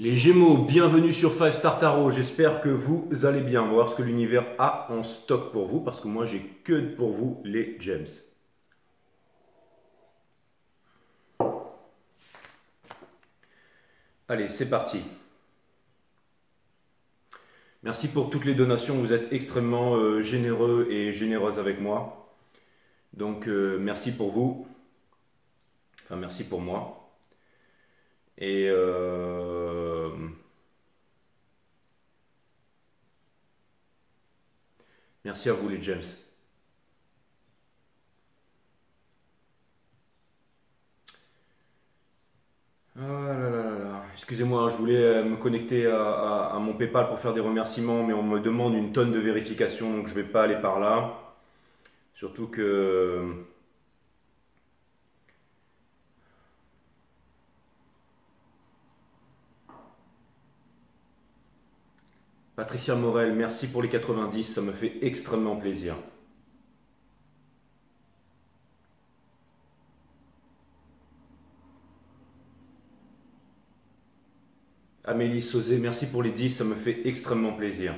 Les Gémeaux, bienvenue sur 5 Star Tarot, j'espère que vous allez bien. On va voir ce que l'univers a en stock pour vous, parce que moi j'ai que pour vous les gems. Allez, c'est parti. Merci pour toutes les donations, vous êtes extrêmement généreux et généreuses avec moi. Donc merci pour vous, enfin merci pour moi. Et merci à vous les gems. Ah là là là là. Excusez-moi, je voulais me connecter à mon PayPal pour faire des remerciements, mais on me demande une tonne de vérifications, donc je ne vais pas aller par là. Surtout que... Patricia Morel, merci pour les 90, ça me fait extrêmement plaisir. Amélie Sauzé, merci pour les 10, ça me fait extrêmement plaisir.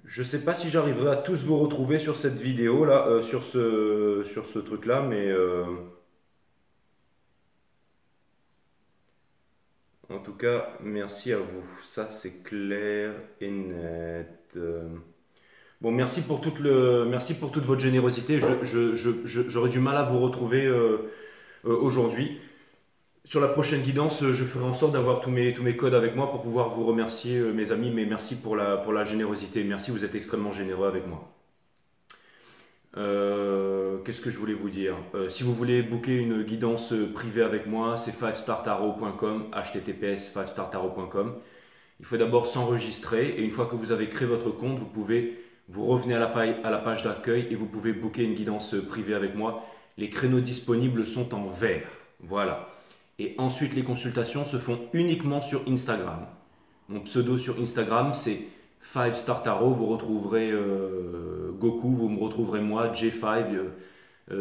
Je ne sais pas si j'arriverai à tous vous retrouver sur cette vidéo là, sur ce truc là, mais en tout cas, merci à vous. Ça c'est clair et net. Bon, merci pour toute votre générosité. J'aurais du mal à vous retrouver aujourd'hui. Sur la prochaine guidance, je ferai en sorte d'avoir tous mes codes avec moi pour pouvoir vous remercier, mes amis. Mais merci pour la générosité. Merci, vous êtes extrêmement généreux avec moi. Qu'est-ce que je voulais vous dire? Si vous voulez booker une guidance privée avec moi, c'est 5startarot.com, https 5startarot.com. Il faut d'abord s'enregistrer et une fois que vous avez créé votre compte, vous revenez à la page d'accueil et vous pouvez booker une guidance privée avec moi. Les créneaux disponibles sont en vert. Voilà. Et ensuite, les consultations se font uniquement sur Instagram. Mon pseudo sur Instagram, c'est 5 Star Tarot. Vous retrouverez Goku, vous me retrouverez moi, J5,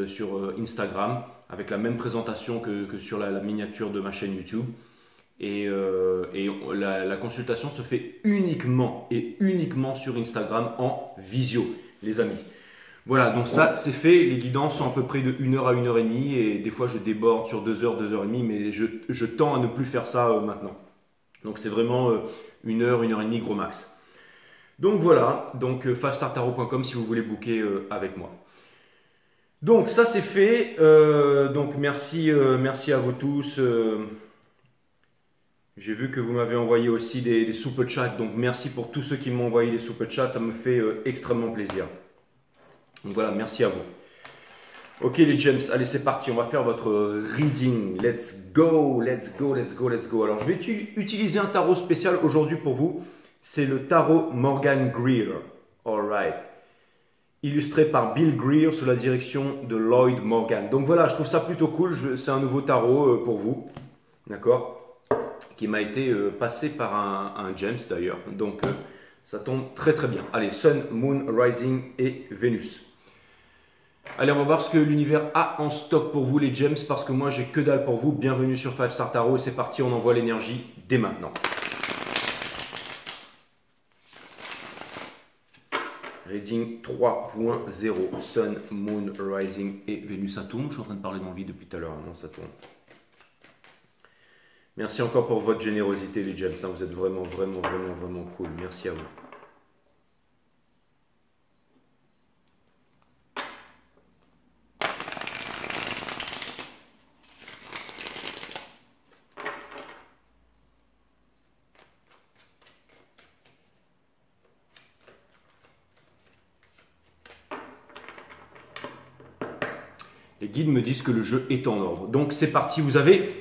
sur Instagram, avec la même présentation que sur la miniature de ma chaîne YouTube. Et la consultation se fait uniquement sur Instagram en visio, les amis. Voilà, donc ça c'est fait. Les guidances sont à peu près de 1 heure à 1 heure et demie et des fois je déborde sur 2 heures, 2 heures et demie, mais je tends à ne plus faire ça maintenant. Donc c'est vraiment 1 heure, 1 heure et demie gros max. Donc voilà, donc 5startarot.com si vous voulez booker avec moi. Donc ça c'est fait. Donc merci à vous tous. J'ai vu que vous m'avez envoyé aussi des super chats, donc merci pour tous ceux qui m'ont envoyé des super chats, ça me fait extrêmement plaisir. Donc voilà, merci à vous. Ok les gems, allez c'est parti, on va faire votre reading. Let's go, let's go, let's go, let's go. Alors je vais utiliser un tarot spécial aujourd'hui pour vous. C'est le tarot Morgan Greer. Alright. Illustré par Bill Greer sous la direction de Lloyd Morgan. Donc voilà, je trouve ça plutôt cool. C'est un nouveau tarot pour vous. D'accord, qui m'a été passé par un James d'ailleurs. Donc ça tombe très très bien. Allez, Sun, Moon, Rising et Vénus. Allez, on va voir ce que l'univers a en stock pour vous les gems, parce que moi j'ai que dalle pour vous. Bienvenue sur 5 Star Tarot et c'est parti, on envoie l'énergie dès maintenant. Reading 3.0, Sun, Moon, Rising et Vénus. Ça tourne, je suis en train de parler dans le vide depuis tout à l'heure, non ça tourne. Merci encore pour votre générosité les gems, vous êtes vraiment cool, merci à vous. Les guides me disent que le jeu est en ordre. Donc c'est parti, vous avez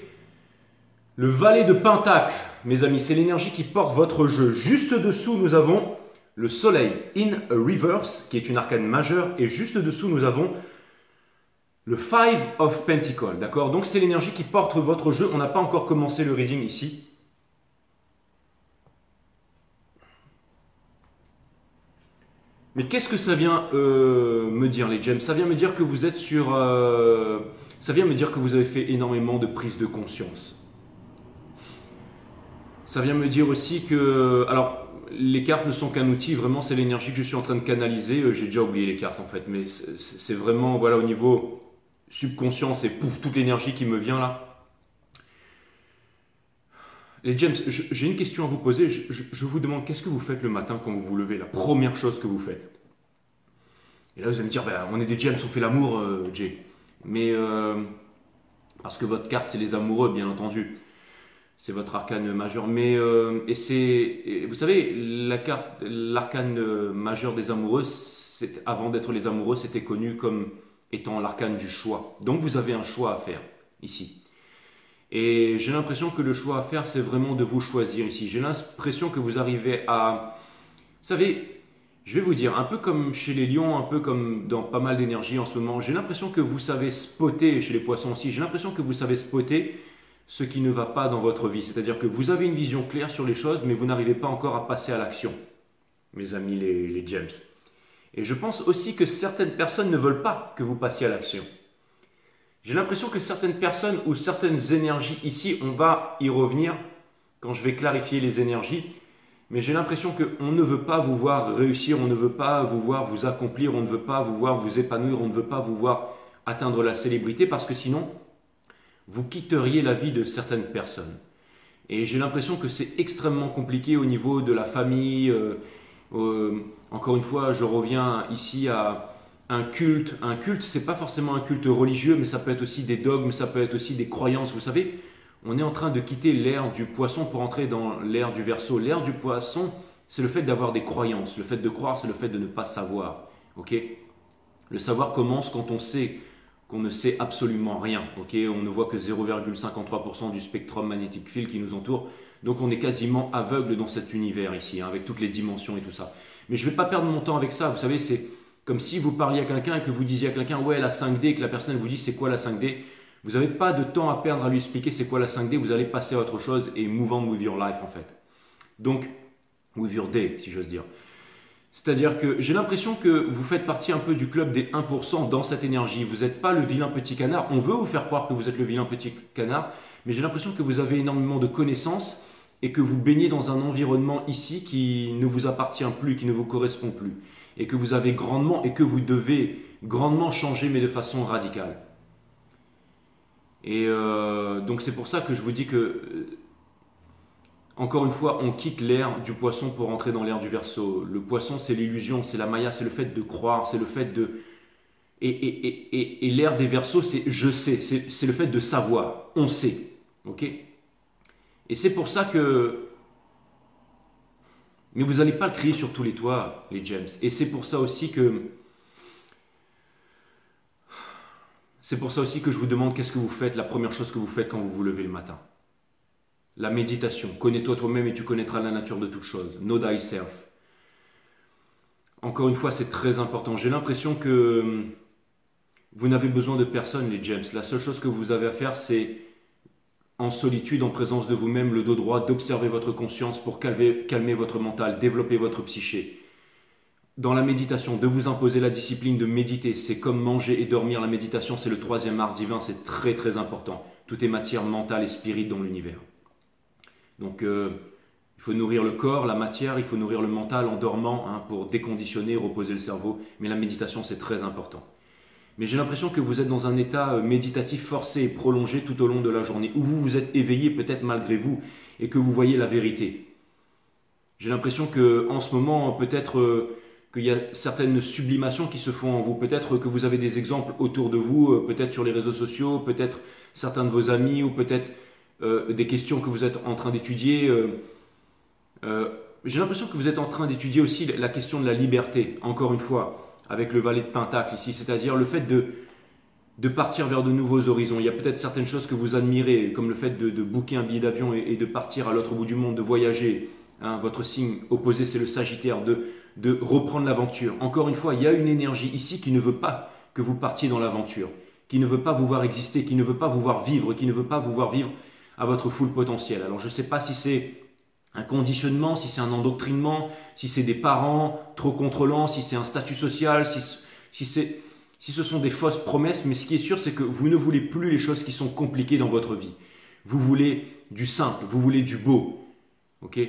le valet de Pentacle, mes amis. C'est l'énergie qui porte votre jeu. Juste dessous, nous avons le soleil in a reverse, qui est une arcane majeure. Et juste dessous, nous avons le Five of Pentacles. D'accord? Donc c'est l'énergie qui porte votre jeu. On n'a pas encore commencé le reading ici. Mais qu'est-ce que ça vient me dire les gems? Ça vient me dire que vous êtes sur... ça vient me dire que vous avez fait énormément de prise de conscience. Ça vient me dire aussi que, alors, les cartes ne sont qu'un outil, vraiment c'est l'énergie que je suis en train de canaliser. J'ai déjà oublié les cartes en fait, mais c'est vraiment, voilà, au niveau subconscient, c'est pouf, toute l'énergie qui me vient là. Les James, j'ai une question à vous poser. Je vous demande, qu'est-ce que vous faites le matin quand vous vous levez, la première chose que vous faites? Et là, vous allez me dire, ben, on est des James, on fait l'amour, Jay. Mais, parce que votre carte, c'est les amoureux, bien entendu. C'est votre arcane majeur. Mais, vous savez, l'arcane majeur des amoureux, avant d'être les amoureux, c'était connu comme étant l'arcane du choix. Donc, vous avez un choix à faire ici. Et j'ai l'impression que le choix à faire, c'est vraiment de vous choisir ici. J'ai l'impression que vous arrivez à... Vous savez, je vais vous dire, un peu comme chez les lions, un peu comme dans pas mal d'énergie en ce moment, j'ai l'impression que vous savez spotter, chez les poissons aussi, j'ai l'impression que vous savez spotter ce qui ne va pas dans votre vie. C'est-à-dire que vous avez une vision claire sur les choses, mais vous n'arrivez pas encore à passer à l'action, mes amis les James. Et je pense aussi que certaines personnes ne veulent pas que vous passiez à l'action. J'ai l'impression que certaines personnes ou certaines énergies ici, on va y revenir quand je vais clarifier les énergies, mais j'ai l'impression qu'on ne veut pas vous voir réussir, on ne veut pas vous voir vous accomplir, on ne veut pas vous voir vous épanouir, on ne veut pas vous voir atteindre la célébrité parce que sinon, vous quitteriez la vie de certaines personnes. Et j'ai l'impression que c'est extrêmement compliqué au niveau de la famille. Encore une fois, je reviens ici à un culte. Un culte, c'est pas forcément un culte religieux, mais ça peut être aussi des dogmes, ça peut être aussi des croyances. Vous savez, on est en train de quitter l'ère du poisson pour entrer dans l'ère du Verseau. L'ère du poisson, c'est le fait d'avoir des croyances. Le fait de croire, c'est le fait de ne pas savoir. Ok? Le savoir commence quand on sait qu'on ne sait absolument rien. Ok, on ne voit que 0,53% du spectrum magnétique field qui nous entoure. Donc on est quasiment aveugle dans cet univers ici, hein, avec toutes les dimensions et tout ça. Mais je ne vais pas perdre mon temps avec ça. Vous savez, c'est comme si vous parliez à quelqu'un et que vous disiez à quelqu'un « Ouais, la 5D » et que la personne vous dit « C'est quoi la 5D ?» Vous n'avez pas de temps à perdre à lui expliquer c'est quoi la 5D. Vous allez passer à autre chose et move on with your life en fait. Donc, with your day, si j'ose dire. C'est-à-dire que j'ai l'impression que vous faites partie un peu du club des 1% dans cette énergie. Vous n'êtes pas le vilain petit canard. On veut vous faire croire que vous êtes le vilain petit canard, mais j'ai l'impression que vous avez énormément de connaissances et que vous baignez dans un environnement ici qui ne vous appartient plus, qui ne vous correspond plus. Et que vous avez grandement, et que vous devez grandement changer, mais de façon radicale. Et donc c'est pour ça que je vous dis que... Encore une fois, on quitte l'ère du poisson pour entrer dans l'ère du Verseau. Le poisson, c'est l'illusion, c'est la maya, c'est le fait de croire, c'est le fait de... Et l'ère des Verseaux, c'est je sais, c'est le fait de savoir, on sait. Ok? Et c'est pour ça que... Mais vous n'allez pas le crier sur tous les toits, les James. Et c'est pour ça aussi que... C'est pour ça aussi que je vous demande qu'est-ce que vous faites, la première chose que vous faites quand vous vous levez le matin. La méditation. Connais-toi toi-même et tu connaîtras la nature de toute chose. Know thyself. Encore une fois, c'est très important. J'ai l'impression que vous n'avez besoin de personne, les James. La seule chose que vous avez à faire, c'est en solitude, en présence de vous-même, le dos droit, d'observer votre conscience pour calmer votre mental, développer votre psyché. Dans la méditation, de vous imposer la discipline de méditer. C'est comme manger et dormir. La méditation, c'est le troisième art divin. C'est très très important. Tout est matière mentale et spirituelle dans l'univers. Donc, il faut nourrir le corps, la matière, il faut nourrir le mental en dormant hein, pour déconditionner, reposer le cerveau. Mais la méditation, c'est très important. Mais j'ai l'impression que vous êtes dans un état méditatif forcé et prolongé tout au long de la journée, où vous vous êtes éveillé peut-être malgré vous et que vous voyez la vérité. J'ai l'impression qu'en ce moment, peut-être qu'il y a certaines sublimations qui se font en vous. Peut-être que vous avez des exemples autour de vous, peut-être sur les réseaux sociaux, peut-être certains de vos amis ou peut-être... des questions que vous êtes en train d'étudier. J'ai l'impression que vous êtes en train d'étudier aussi la question de la liberté, encore une fois, avec le valet de Pentacle ici, c'est-à-dire le fait de partir vers de nouveaux horizons. Il y a peut-être certaines choses que vous admirez, comme le fait de booker un billet d'avion et de partir à l'autre bout du monde, de voyager. Hein, votre signe opposé, c'est le Sagittaire, de reprendre l'aventure. Encore une fois, il y a une énergie ici qui ne veut pas que vous partiez dans l'aventure, qui ne veut pas vous voir exister, qui ne veut pas vous voir vivre, qui ne veut pas vous voir vivre à votre full potentiel. Alors je ne sais pas si c'est un conditionnement, si c'est un endoctrinement, si c'est des parents trop contrôlants, si c'est un statut social, si ce sont des fausses promesses, mais ce qui est sûr, c'est que vous ne voulez plus les choses qui sont compliquées dans votre vie. Vous voulez du simple, vous voulez du beau. Ok?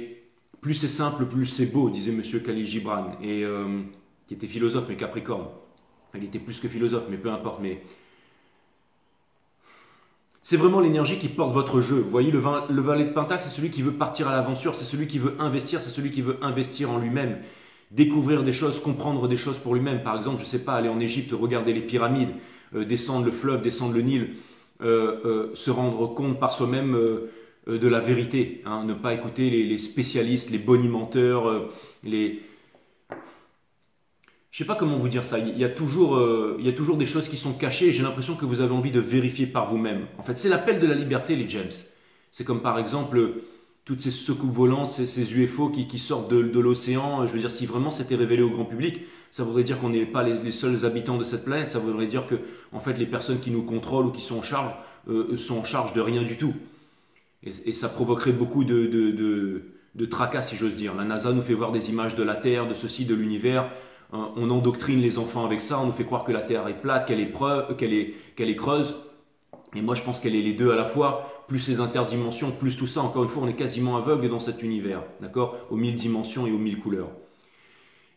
Plus c'est simple, plus c'est beau, disait Monsieur Khalil Gibran, et qui était philosophe, mais Capricorne. Il était plus que philosophe, mais peu importe. Mais c'est vraiment l'énergie qui porte votre jeu. Vous voyez, le valet de Pentacle, c'est celui qui veut partir à l'aventure, c'est celui qui veut investir, c'est celui qui veut investir en lui-même, découvrir des choses, comprendre des choses pour lui-même. Par exemple, je ne sais pas, aller en Égypte, regarder les pyramides, descendre le fleuve, descendre le Nil, se rendre compte par soi-même de la vérité. Hein, ne pas écouter les spécialistes, les bonimenteurs, les... Je ne sais pas comment vous dire ça, il y a toujours des choses qui sont cachées et j'ai l'impression que vous avez envie de vérifier par vous-même. En fait, c'est l'appel de la liberté, les James. C'est comme par exemple toutes ces soucoupes volantes, ces UFO qui sortent de l'océan. Je veux dire, si vraiment c'était révélé au grand public, ça voudrait dire qu'on n'est pas les seuls habitants de cette planète. Ça voudrait dire que, en fait, les personnes qui nous contrôlent ou qui sont en charge de rien du tout. Et ça provoquerait beaucoup de tracas, si j'ose dire. La NASA nous fait voir des images de la Terre, de ceci, de l'univers. On endoctrine les enfants avec ça, on nous fait croire que la Terre est plate, qu'elle est creuse. Et moi je pense qu'elle est les deux à la fois, plus les interdimensions, plus tout ça. Encore une fois, on est quasiment aveugle dans cet univers, d'accord, aux 1000 dimensions et aux 1000 couleurs.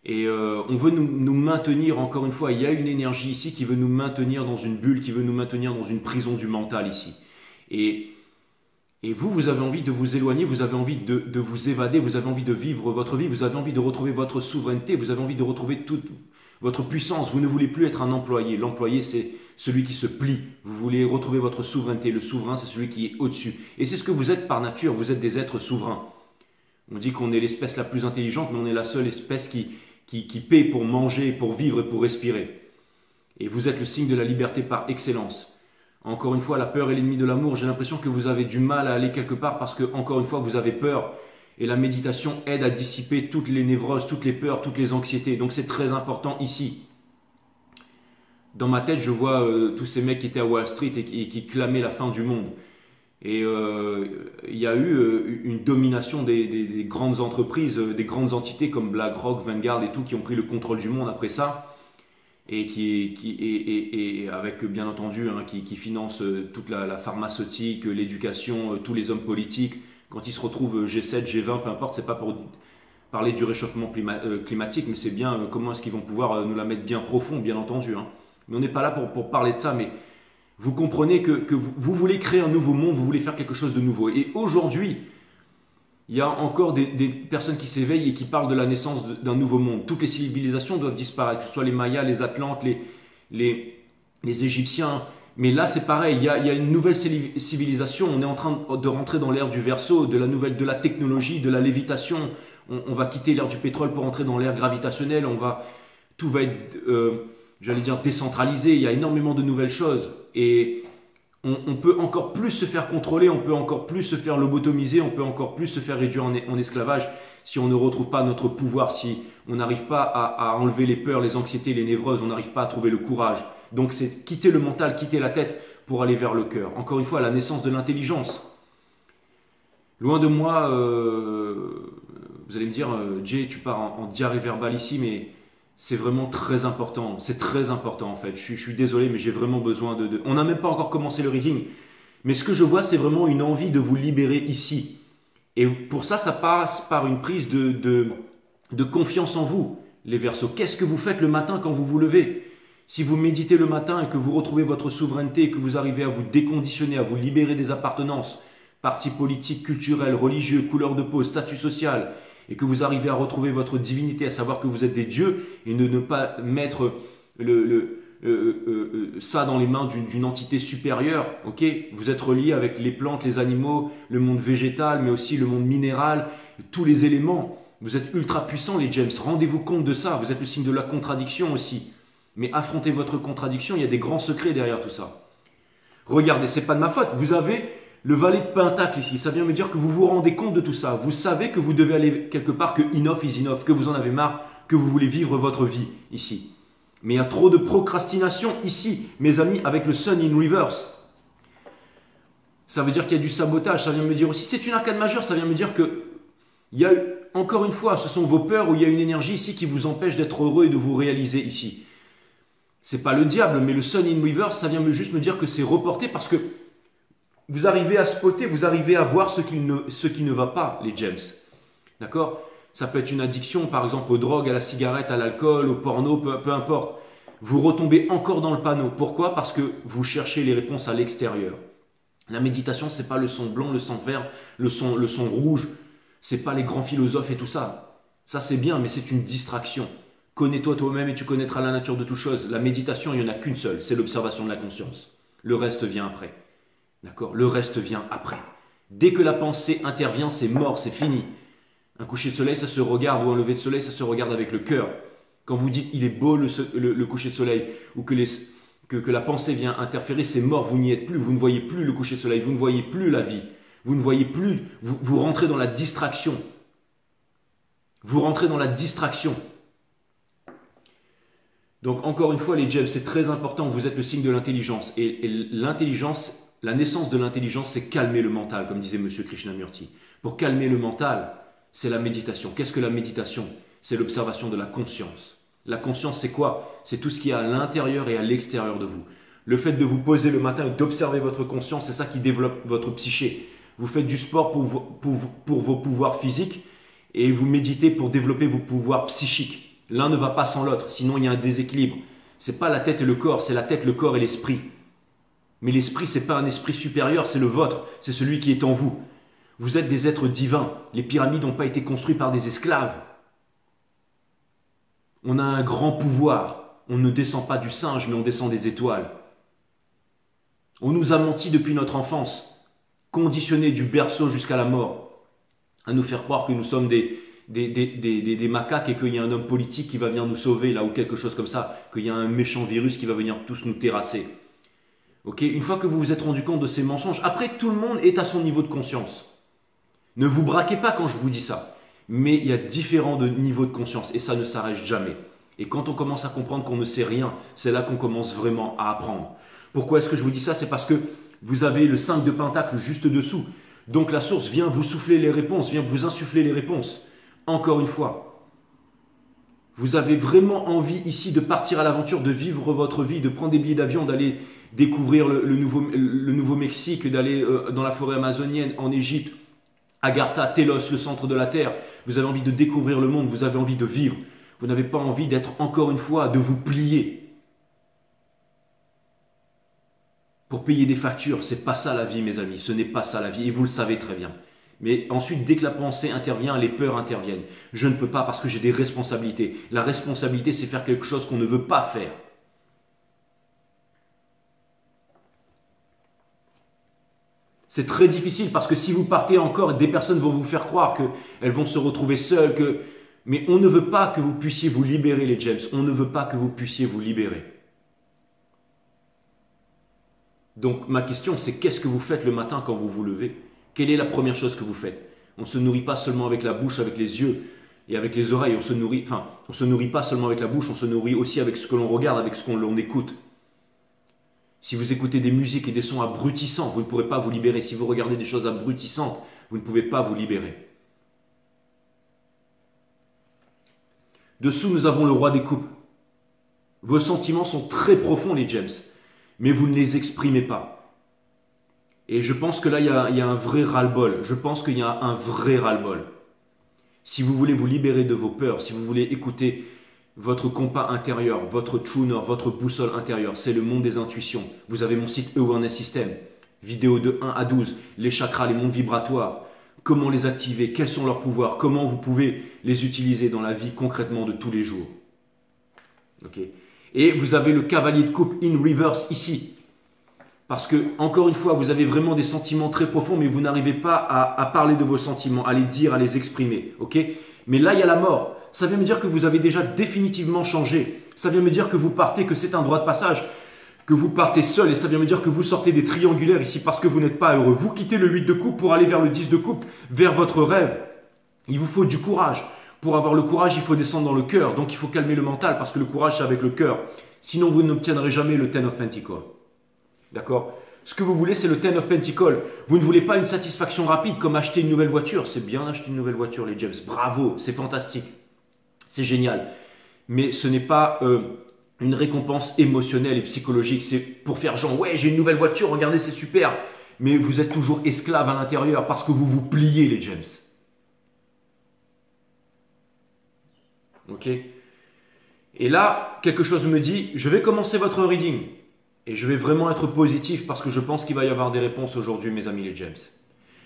Et on veut nous maintenir, encore une fois, il y a une énergie ici qui veut nous maintenir dans une bulle, qui veut nous maintenir dans une prison du mental ici. Et vous avez envie de vous éloigner, vous avez envie de vous évader, vous avez envie de vivre votre vie, vous avez envie de retrouver votre souveraineté, vous avez envie de retrouver toute votre puissance. Vous ne voulez plus être un employé. L'employé, c'est celui qui se plie. Vous voulez retrouver votre souveraineté. Le souverain, c'est celui qui est au-dessus. Et c'est ce que vous êtes par nature, vous êtes des êtres souverains. On dit qu'on est l'espèce la plus intelligente, mais on est la seule espèce qui paie pour manger, pour vivre et pour respirer. Et vous êtes le signe de la liberté par excellence. Encore une fois, la peur est l'ennemi de l'amour. J'ai l'impression que vous avez du mal à aller quelque part parce que, encore une fois, vous avez peur. Et la méditation aide à dissiper toutes les névroses, toutes les peurs, toutes les anxiétés. Donc c'est très important ici. Dans ma tête, je vois tous ces mecs qui étaient à Wall Street et qui clamaient la fin du monde. Et il y a eu une domination des grandes entreprises, des grandes entités comme BlackRock, Vanguard et tout, qui ont pris le contrôle du monde après ça. Et avec bien entendu qui finance toute la pharmaceutique, l'éducation, tous les hommes politiques. Quand ils se retrouvent G7, G20, peu importe, c'est pas pour parler du réchauffement climatique, mais c'est bien comment est-ce qu'ils vont pouvoir nous la mettre bien profond, bien entendu. Hein. Mais on n'est pas là pour parler de ça, mais vous comprenez que vous voulez créer un nouveau monde, vous voulez faire quelque chose de nouveau. Et aujourd'hui, il y a encore des personnes qui s'éveillent et qui parlent de la naissance d'un nouveau monde. Toutes les civilisations doivent disparaître, que ce soit les Mayas, les Atlantes, les Égyptiens. Mais là, c'est pareil, il y a une nouvelle civilisation. On est en train de rentrer dans l'ère du Verseau, de la technologie, de la lévitation. On va quitter l'ère du pétrole pour entrer dans l'ère gravitationnelle. Tout va être, j'allais dire, décentralisé. Il y a énormément de nouvelles choses. Et on peut encore plus se faire contrôler, on peut encore plus se faire lobotomiser, on peut encore plus se faire réduire en esclavage si on ne retrouve pas notre pouvoir, si on n'arrive pas à enlever les peurs, les anxiétés, les névroses, on n'arrive pas à trouver le courage. Donc c'est quitter le mental, quitter la tête pour aller vers le cœur. Encore une fois, la naissance de l'intelligence. Loin de moi, vous allez me dire, Jay, tu pars en diarrhée verbale ici, mais c'est vraiment très important. C'est très important en fait. Je suis désolé, mais j'ai vraiment besoin de... On n'a même pas encore commencé le reading. Mais ce que je vois, c'est vraiment une envie de vous libérer ici. Et pour ça, ça passe par une prise de confiance en vous, les Verseaux. Qu'est-ce que vous faites le matin quand vous vous levez? Si vous méditez le matin et que vous retrouvez votre souveraineté et que vous arrivez à vous déconditionner, à vous libérer des appartenances, partis politiques, culturels, religieux, couleur de peau, statut social, et que vous arrivez à retrouver votre divinité, à savoir que vous êtes des dieux, et ne pas mettre ça dans les mains d'une entité supérieure, ok? Vous êtes relié avec les plantes, les animaux, le monde végétal, mais aussi le monde minéral, tous les éléments. Vous êtes ultra puissants, les James. Rendez-vous compte de ça. Vous êtes le signe de la contradiction aussi. Mais affrontez votre contradiction, il y a des grands secrets derrière tout ça. Regardez, c'est pas de ma faute. Vous avez le valet de Pentacle ici, ça vient me dire que vous vous rendez compte de tout ça. Vous savez que vous devez aller quelque part, que enough is enough, que vous en avez marre, que vous voulez vivre votre vie ici. Mais il y a trop de procrastination ici, mes amis, avec le Sun in Reverse. Ça veut dire qu'il y a du sabotage, ça vient me dire aussi, c'est une arcade majeure, ça vient me dire que, il y a, encore une fois, ce sont vos peurs où il y a une énergie ici qui vous empêche d'être heureux et de vous réaliser ici. C'est pas le diable, mais le Sun in Reverse, ça vient juste me dire que c'est reporté parce que vous arrivez à spotter, vous arrivez à voir ce qui ne va pas, les James. D'accord? Ça peut être une addiction, par exemple, aux drogues, à la cigarette, à l'alcool, au porno, peu importe. Vous retombez encore dans le panneau. Pourquoi? Parce que vous cherchez les réponses à l'extérieur. La méditation, c'est pas le son blanc, le son vert, le son rouge. C'est pas les grands philosophes et tout ça. Ça, c'est bien, mais c'est une distraction. Connais-toi toi-même et tu connaîtras la nature de toute chose. La méditation, il n'y en a qu'une seule, c'est l'observation de la conscience. Le reste vient après. D'accord? Le reste vient après. Dès que la pensée intervient, c'est mort, c'est fini. Un coucher de soleil, ça se regarde, ou un lever de soleil, ça se regarde avec le cœur. Quand vous dites il est beau le coucher de soleil, ou que la pensée vient interférer, c'est mort, vous n'y êtes plus, vous ne voyez plus le coucher de soleil, vous ne voyez plus la vie, vous ne voyez plus, vous rentrez dans la distraction. Vous rentrez dans la distraction. Donc encore une fois les Jebs, c'est très important, vous êtes le signe de l'intelligence. Et l'intelligence, la naissance de l'intelligence, c'est calmer le mental, comme disait M. Krishnamurti. Pour calmer le mental, c'est la méditation. Qu'est-ce que la méditation? C'est l'observation de la conscience. La conscience, c'est quoi? C'est tout ce qui est à l'intérieur et à l'extérieur de vous. Le fait de vous poser le matin et d'observer votre conscience, c'est ça qui développe votre psyché. Vous faites du sport pour vos pouvoirs physiques et vous méditez pour développer vos pouvoirs psychiques. L'un ne va pas sans l'autre, sinon il y a un déséquilibre. Ce n'est pas la tête et le corps, c'est la tête, le corps et l'esprit. Mais l'esprit, ce n'est pas un esprit supérieur, c'est le vôtre, c'est celui qui est en vous. Vous êtes des êtres divins. Les pyramides n'ont pas été construites par des esclaves. On a un grand pouvoir. On ne descend pas du singe, mais on descend des étoiles. On nous a menti depuis notre enfance, conditionnés du berceau jusqu'à la mort, à nous faire croire que nous sommes des macaques et qu'il y a un homme politique qui va venir nous sauver là ou quelque chose comme ça, qu'il y a un méchant virus qui va venir tous nous terrasser. Ok? Une fois que vous vous êtes rendu compte de ces mensonges, après tout le monde est à son niveau de conscience. Ne vous braquez pas quand je vous dis ça, mais il y a différents niveaux de conscience et ça ne s'arrête jamais. Et quand on commence à comprendre qu'on ne sait rien, c'est là qu'on commence vraiment à apprendre. Pourquoi est-ce que je vous dis ça? C'est parce que vous avez le 5 de Pentacle juste dessous. Donc la source vient vous souffler les réponses, vient vous insuffler les réponses. Encore une fois, vous avez vraiment envie ici de partir à l'aventure, de vivre votre vie, de prendre des billets d'avion, d'aller découvrir le Nouveau-Mexique, d'aller dans la forêt amazonienne, en Égypte, Agartha, Télos, le centre de la Terre. Vous avez envie de découvrir le monde, vous avez envie de vivre. Vous n'avez pas envie d'être encore une fois, de vous plier pour payer des factures. C'est pas ça la vie, mes amis, ce n'est pas ça la vie et vous le savez très bien. Mais ensuite, dès que la pensée intervient, les peurs interviennent. Je ne peux pas parce que j'ai des responsabilités. La responsabilité, c'est faire quelque chose qu'on ne veut pas faire. C'est très difficile parce que si vous partez encore, des personnes vont vous faire croire qu'elles vont se retrouver seules. Mais on ne veut pas que vous puissiez vous libérer, les James. On ne veut pas que vous puissiez vous libérer. Donc ma question, c'est qu'est-ce que vous faites le matin quand vous vous levez? Quelle est la première chose que vous faites? On ne se nourrit pas seulement avec la bouche, avec les yeux et avec les oreilles. On se nourrit pas seulement avec la bouche, on se nourrit aussi avec ce que l'on regarde, avec ce qu'on écoute. Si vous écoutez des musiques et des sons abrutissants, vous ne pourrez pas vous libérer. Si vous regardez des choses abrutissantes, vous ne pouvez pas vous libérer. Dessous, nous avons le roi des coupes. Vos sentiments sont très profonds, les James, mais vous ne les exprimez pas. Et je pense que là, il y a un vrai ras-le-bol. Je pense qu'il y a un vrai ras-le-bol. Si vous voulez vous libérer de vos peurs, si vous voulez écouter votre compas intérieur, votre tuner, votre boussole intérieure, c'est le monde des intuitions. Vous avez mon site Awareness System, vidéo de 1 à 12, les chakras, les mondes vibratoires, comment les activer, quels sont leurs pouvoirs, comment vous pouvez les utiliser dans la vie concrètement de tous les jours. Okay. Et vous avez le cavalier de coupe in reverse ici. Parce que, encore une fois, vous avez vraiment des sentiments très profonds, mais vous n'arrivez pas à parler de vos sentiments, à les dire, à les exprimer. Okay? Mais là, il y a la mort. Ça vient me dire que vous avez déjà définitivement changé. Ça vient me dire que vous partez, que c'est un droit de passage, que vous partez seul. Et ça vient me dire que vous sortez des triangulaires ici parce que vous n'êtes pas heureux. Vous quittez le 8 de coupe pour aller vers le 10 de coupe, vers votre rêve. Il vous faut du courage. Pour avoir le courage, il faut descendre dans le cœur. Donc, il faut calmer le mental parce que le courage, c'est avec le cœur. Sinon, vous n'obtiendrez jamais le Ten of Pentacles. D'accord? Ce que vous voulez, c'est le Ten of Pentacles. Vous ne voulez pas une satisfaction rapide comme acheter une nouvelle voiture. C'est bien d'acheter une nouvelle voiture, les James. Bravo, c'est fantastique. C'est génial. Mais ce n'est pas une récompense émotionnelle et psychologique. C'est pour faire genre, ouais, j'ai une nouvelle voiture, regardez, c'est super. Mais vous êtes toujours esclave à l'intérieur parce que vous vous pliez, les James. Ok? Et là, quelque chose me dit, je vais commencer votre reading. Et je vais vraiment être positif parce que je pense qu'il va y avoir des réponses aujourd'hui, mes amis les James.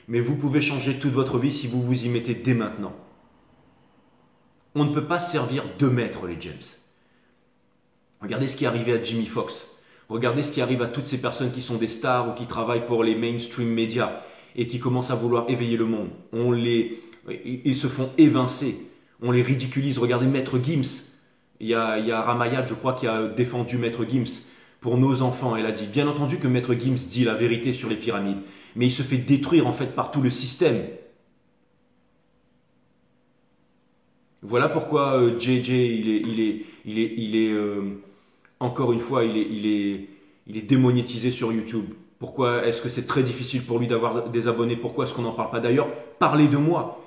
Mais vous pouvez changer toute votre vie si vous vous y mettez dès maintenant. On ne peut pas servir de maître, les James. Regardez ce qui est arrivé à Jimmy Fox. Regardez ce qui arrive à toutes ces personnes qui sont des stars ou qui travaillent pour les mainstream médias et qui commencent à vouloir éveiller le monde. Ils se font évincer. On les ridiculise. Regardez Maître Gims. Il y a Ramayad, je crois, qui a défendu Maître Gims pour nos enfants. Elle a dit, bien entendu que Maître Gims dit la vérité sur les pyramides, mais il se fait détruire en fait par tout le système. Voilà pourquoi JJ, encore une fois, il est démonétisé sur YouTube. Pourquoi est-ce que c'est très difficile pour lui d'avoir des abonnés? Pourquoi est-ce qu'on n'en parle pas? D'ailleurs, parlez de moi,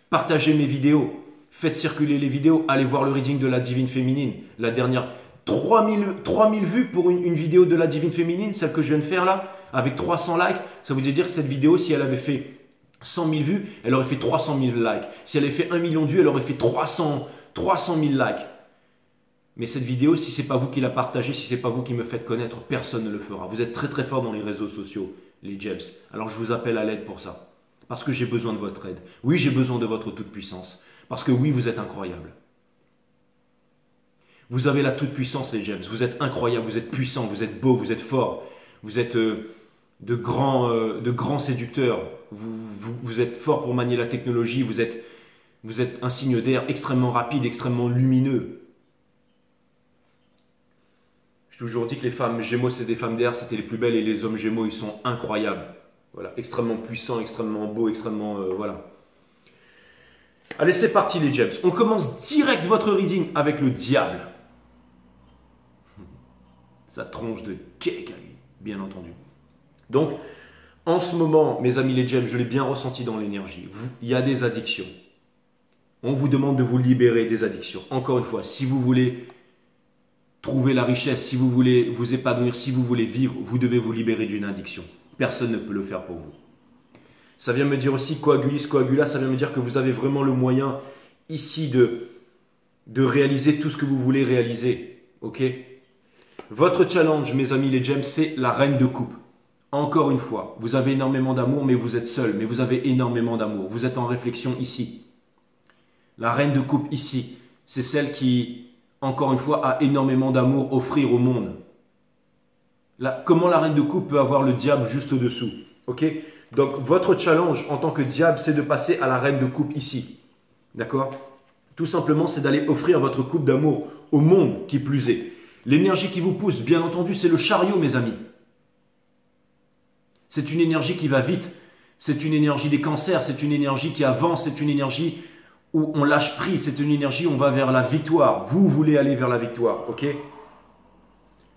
partagez mes vidéos, faites circuler les vidéos, allez voir le reading de la Divine Féminine, la dernière. 3000 vues pour une vidéo de la Divine Féminine, celle que je viens de faire là, avec 300 likes. Ça veut dire que cette vidéo, si elle avait fait 100 000 vues, elle aurait fait 300 000 likes. Si elle avait fait 1 million de vues, elle aurait fait 300 000 likes. Mais cette vidéo, si ce n'est pas vous qui la partagez, si ce n'est pas vous qui me faites connaître, personne ne le fera. Vous êtes très très fort dans les réseaux sociaux, les James. Alors je vous appelle à l'aide pour ça. Parce que j'ai besoin de votre aide. Oui, j'ai besoin de votre toute-puissance. Parce que oui, vous êtes incroyable. Vous avez la toute-puissance, les James. Vous êtes incroyable, vous êtes puissant, vous êtes beau, vous êtes fort. Vous êtes de grands séducteurs. Vous êtes fort pour manier la technologie. Vous êtes un signe d'air extrêmement rapide, extrêmement lumineux. J'ai toujours dit que les femmes Gémeaux, c'est des femmes d'air, c'était les plus belles. Et les hommes Gémeaux, ils sont incroyables. Voilà, extrêmement puissants, extrêmement beaux, extrêmement... voilà. Allez, c'est parti les James. On commence direct votre reading avec le diable. Sa tronche de cake à lui, bien entendu. Donc, en ce moment, mes amis les James, je l'ai bien ressenti dans l'énergie. Il y a des addictions. On vous demande de vous libérer des addictions. Encore une fois, si vous voulez trouver la richesse, si vous voulez vous épanouir, si vous voulez vivre, vous devez vous libérer d'une addiction. Personne ne peut le faire pour vous. Ça vient me dire aussi coagulis, coagula, ça vient me dire que vous avez vraiment le moyen ici de réaliser tout ce que vous voulez réaliser. Ok? Votre challenge, mes amis les James, c'est la reine de coupe. Encore une fois, vous avez énormément d'amour, mais vous êtes seul, mais vous avez énormément d'amour. Vous êtes en réflexion ici. La reine de coupe ici, c'est celle qui, encore une fois, a énormément d'amour à offrir au monde. Comment la reine de coupe peut avoir le diable juste au-dessous? Ok? Donc, votre challenge en tant que diable, c'est de passer à la reine de coupe ici. D'accord? Tout simplement, c'est d'aller offrir votre coupe d'amour au monde, qui plus est. L'énergie qui vous pousse, bien entendu, c'est le chariot, mes amis. C'est une énergie qui va vite. C'est une énergie des cancers. C'est une énergie qui avance. C'est une énergie où on lâche prise. C'est une énergie où on va vers la victoire. Vous voulez aller vers la victoire, ok?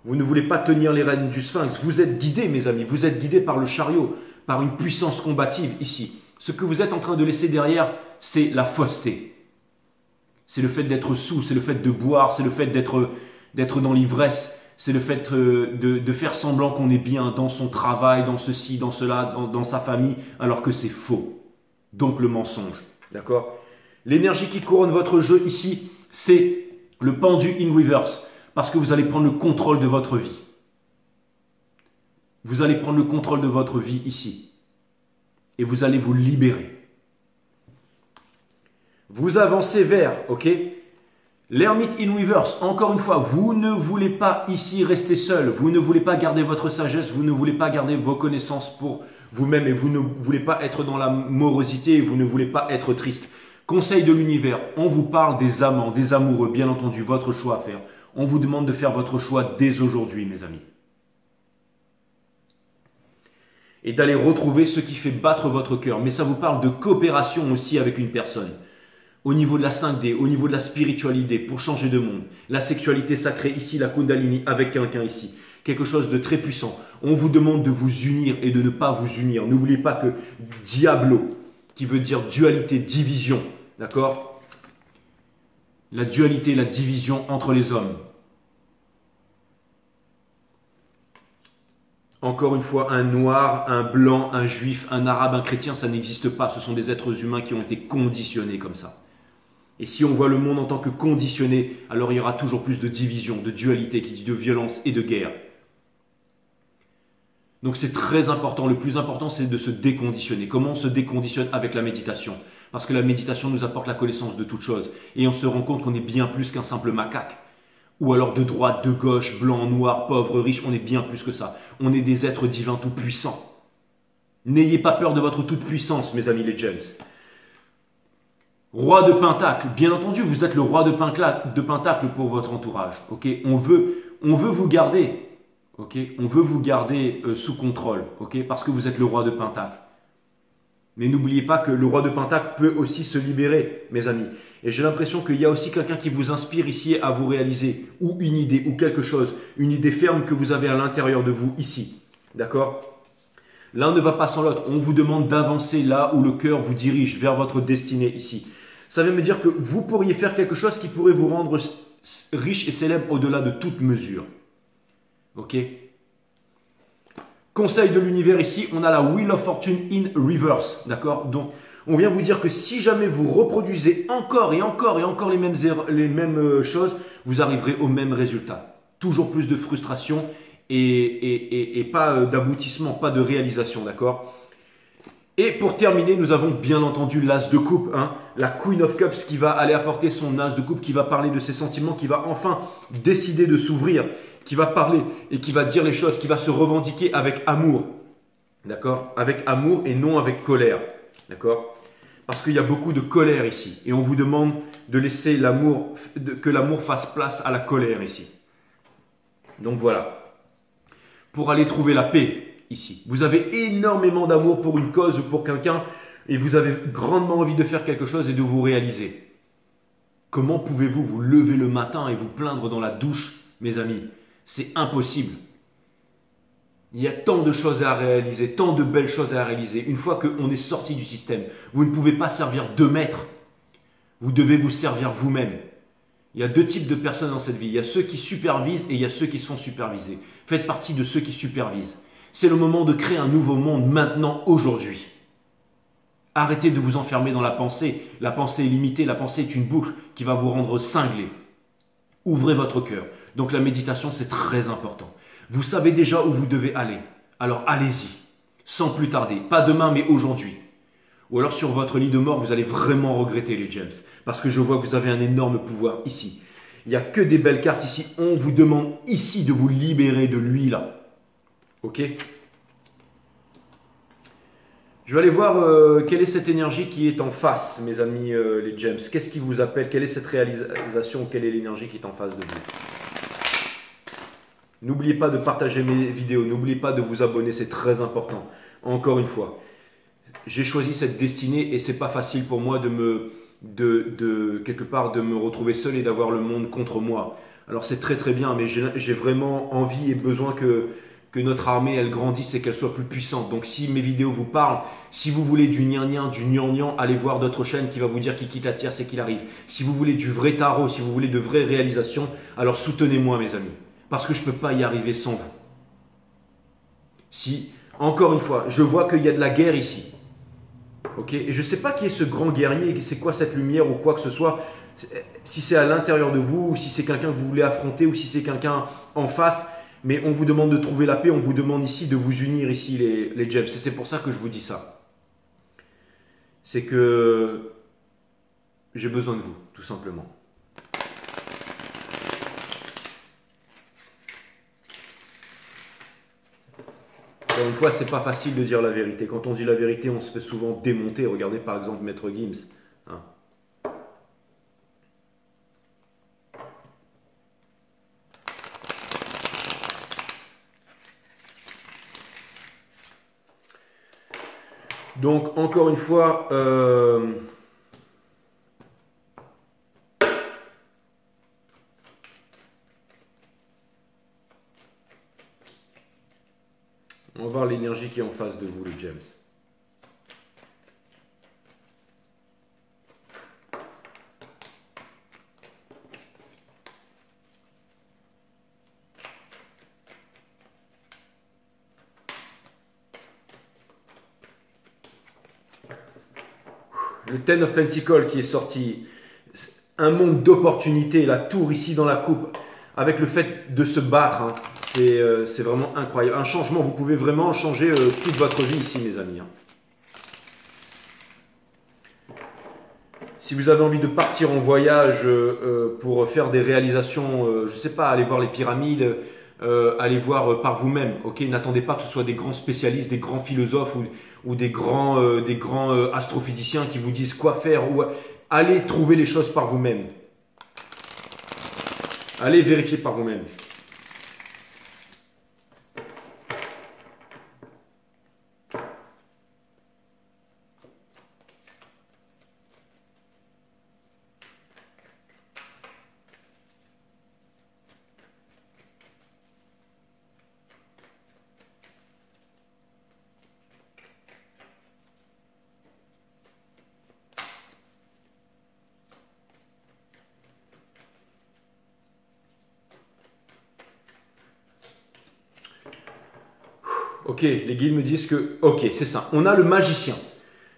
Vous ne voulez pas tenir les rênes du sphinx. Vous êtes guidés, mes amis. Vous êtes guidés par le chariot, par une puissance combative ici. Ce que vous êtes en train de laisser derrière, c'est la fausseté. C'est le fait d'être sous. C'est le fait de boire. C'est le fait d'être dans l'ivresse, c'est le fait de faire semblant qu'on est bien dans son travail, dans ceci, dans cela, dans sa famille, alors que c'est faux. Donc le mensonge, d'accord? L'énergie qui couronne votre jeu ici, c'est le pendu in reverse, parce que vous allez prendre le contrôle de votre vie. Vous allez prendre le contrôle de votre vie ici, et vous allez vous libérer. Vous avancez vers, ok? L'ermite in reverse, encore une fois, vous ne voulez pas ici rester seul, vous ne voulez pas garder votre sagesse, vous ne voulez pas garder vos connaissances pour vous-même et vous ne voulez pas être dans la morosité et vous ne voulez pas être triste. Conseil de l'univers, on vous parle des amants, des amoureux, bien entendu, votre choix à faire. On vous demande de faire votre choix dès aujourd'hui, mes amis. Et d'aller retrouver ce qui fait battre votre cœur. Mais ça vous parle de coopération aussi avec une personne. Au niveau de la 5D, au niveau de la spiritualité, pour changer de monde. La sexualité sacrée ici, la Kundalini, avec quelqu'un ici. Quelque chose de très puissant. On vous demande de vous unir et de ne pas vous unir. N'oubliez pas que Diablo, qui veut dire dualité, division, d'accord? La dualité, la division entre les hommes. Encore une fois, un noir, un blanc, un juif, un arabe, un chrétien, ça n'existe pas. Ce sont des êtres humains qui ont été conditionnés comme ça. Et si on voit le monde en tant que conditionné, alors il y aura toujours plus de division, de dualité, qui dit de violence et de guerre. Donc c'est très important. Le plus important, c'est de se déconditionner. Comment on se déconditionne? Avec la méditation. Parce que la méditation nous apporte la connaissance de toutes choses. Et on se rend compte qu'on est bien plus qu'un simple macaque. Ou alors de droite, de gauche, blanc, noir, pauvre, riche, on est bien plus que ça. On est des êtres divins tout puissants. N'ayez pas peur de votre toute puissance, mes amis les James. Roi de Pentacle, bien entendu, vous êtes le roi de Pentacle pour votre entourage. Okay, on veut vous garder. Okay, on veut vous garder sous contrôle, okay, parce que vous êtes le roi de Pentacle. Mais n'oubliez pas que le roi de Pentacle peut aussi se libérer, mes amis. Et j'ai l'impression qu'il y a aussi quelqu'un qui vous inspire ici à vous réaliser, ou une idée, ou quelque chose, une idée ferme que vous avez à l'intérieur de vous ici. D'accord? L'un ne va pas sans l'autre. On vous demande d'avancer là où le cœur vous dirige, vers votre destinée ici. Ça veut me dire que vous pourriez faire quelque chose qui pourrait vous rendre riche et célèbre au-delà de toute mesure. Ok? Conseil de l'univers ici, on a la Wheel of Fortune in reverse. D'accord? Donc, on vient vous dire que si jamais vous reproduisez encore et encore et encore les mêmes choses, vous arriverez au même résultat. Toujours plus de frustration et pas d'aboutissement, pas de réalisation. D'accord? Et pour terminer, nous avons bien entendu l'As de coupe, hein, la Queen of Cups qui va aller apporter son As de coupe, qui va parler de ses sentiments, qui va enfin décider de s'ouvrir, qui va parler et qui va dire les choses, qui va se revendiquer avec amour. D'accord? Avec amour et non avec colère. D'accord? Parce qu'il y a beaucoup de colère ici. Et on vous demande de laisser l'amour, que l'amour fasse place à la colère ici. Donc voilà. Pour aller trouver la paix ici. Vous avez énormément d'amour pour une cause ou pour quelqu'un et vous avez grandement envie de faire quelque chose et de vous réaliser. Comment pouvez-vous vous lever le matin et vous plaindre dans la douche, mes amis? C'est impossible. Il y a tant de choses à réaliser, tant de belles choses à réaliser. Une fois qu'on est sorti du système, vous ne pouvez pas servir deux maîtres. Vous devez vous servir vous-même. Il y a deux types de personnes dans cette vie. Il y a ceux qui supervisent et il y a ceux qui se font superviser. Faites partie de ceux qui supervisent. C'est le moment de créer un nouveau monde maintenant, aujourd'hui. Arrêtez de vous enfermer dans la pensée. La pensée est limitée, la pensée est une boucle qui va vous rendre cinglé. Ouvrez votre cœur. Donc la méditation, c'est très important. Vous savez déjà où vous devez aller. Alors allez-y, sans plus tarder. Pas demain, mais aujourd'hui. Ou alors sur votre lit de mort, vous allez vraiment regretter les James. Parce que je vois que vous avez un énorme pouvoir ici. Il n'y a que des belles cartes ici. On vous demande ici de vous libérer de lui là. Ok? Je vais aller voir quelle est cette énergie qui est en face, mes amis les James. Qu'est-ce qui vous appelle? Quelle est cette réalisation? Quelle est l'énergie qui est en face de vous? N'oubliez pas de partager mes vidéos. N'oubliez pas de vous abonner. C'est très important. Encore une fois, j'ai choisi cette destinée et c'est pas facile pour moi quelque part de me retrouver seul et d'avoir le monde contre moi. Alors c'est très très bien, mais j'ai vraiment envie et besoin que notre armée elle grandisse et qu'elle soit plus puissante. Donc si mes vidéos vous parlent, si vous voulez du gnangnan, du gnangnan, allez voir d'autres chaînes qui va vous dire qui quitte la tierce et qu'il arrive. Si vous voulez du vrai tarot, si vous voulez de vraies réalisations, alors soutenez-moi mes amis. Parce que je ne peux pas y arriver sans vous. Si, encore une fois, je vois qu'il y a de la guerre ici. Okay, et je ne sais pas qui est ce grand guerrier, c'est quoi cette lumière ou quoi que ce soit. Si c'est à l'intérieur de vous, ou si c'est quelqu'un que vous voulez affronter, ou si c'est quelqu'un en face. Mais on vous demande de trouver la paix, on vous demande ici de vous unir ici les James. Et c'est pour ça que je vous dis ça. C'est que j'ai besoin de vous, tout simplement. Encore une fois, c'est pas facile de dire la vérité. Quand on dit la vérité, on se fait souvent démonter. Regardez par exemple Maître Gims. Hein. Donc, encore une fois, on va voir l'énergie qui est en face de vous, les James. Le Ten of Pentacles qui est sorti, un monde d'opportunités. La tour ici dans la coupe, avec le fait de se battre, hein, c'est vraiment incroyable. Un changement, vous pouvez vraiment changer toute votre vie ici, mes amis. Hein. Si vous avez envie de partir en voyage pour faire des réalisations, je ne sais pas, aller voir les pyramides, aller voir par vous-même. Ok, n'attendez pas que ce soit des grands spécialistes, des grands philosophes ou des grands astrophysiciens qui vous disent quoi faire. Ou allez trouver les choses par vous-même. Allez vérifier par vous-même. Ok, les guides me disent que, ok, c'est ça. On a le magicien.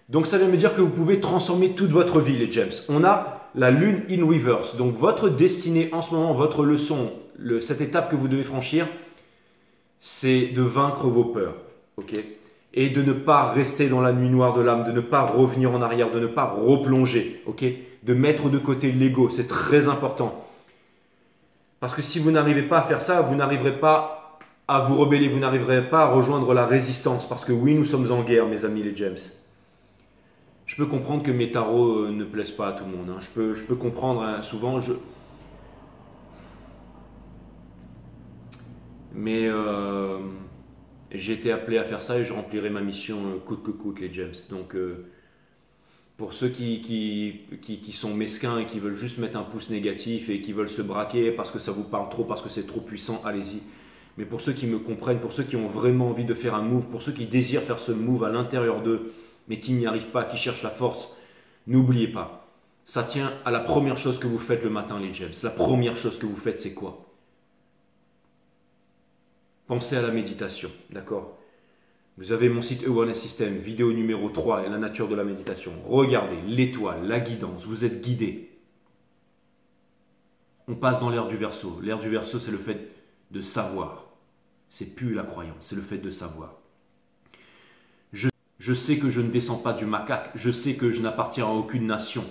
Donc ça vient me dire que vous pouvez transformer toute votre vie, les gems. On a la lune in reverse. Donc votre destinée en ce moment, votre leçon, cette étape que vous devez franchir, c'est de vaincre vos peurs. Ok, et de ne pas rester dans la nuit noire de l'âme, de ne pas revenir en arrière, de ne pas replonger. Ok, de mettre de côté l'ego, c'est très important. Parce que si vous n'arrivez pas à faire ça, vous n'arriverez pas à vous rebeller, vous n'arriverez pas à rejoindre la résistance. Parce que oui, nous sommes en guerre, mes amis les gems. Je peux comprendre que mes tarots ne plaisent pas à tout le monde. Hein. Je peux comprendre, hein, souvent, mais j'ai été appelé à faire ça et je remplirai ma mission coûte que coûte, les gems. Donc, pour ceux qui sont mesquins et qui veulent juste mettre un pouce négatif et qui veulent se braquer parce que ça vous parle trop, parce que c'est trop puissant, allez-y. Mais pour ceux qui me comprennent, pour ceux qui ont vraiment envie de faire un move, pour ceux qui désirent faire ce move à l'intérieur d'eux, mais qui n'y arrivent pas, qui cherchent la force, n'oubliez pas, ça tient à la première chose que vous faites le matin, les gems. La première chose que vous faites, c'est quoi? Pensez à la méditation, d'accord? Vous avez mon site Awareness System, vidéo numéro 3, et la nature de la méditation. Regardez, l'étoile, la guidance, vous êtes guidé. On passe dans l'ère du Verseau. L'ère du Verseau, c'est le fait de savoir. C'est plus la croyance, c'est le fait de savoir. Je sais que je ne descends pas du macaque, je sais que je n'appartiens à aucune nation.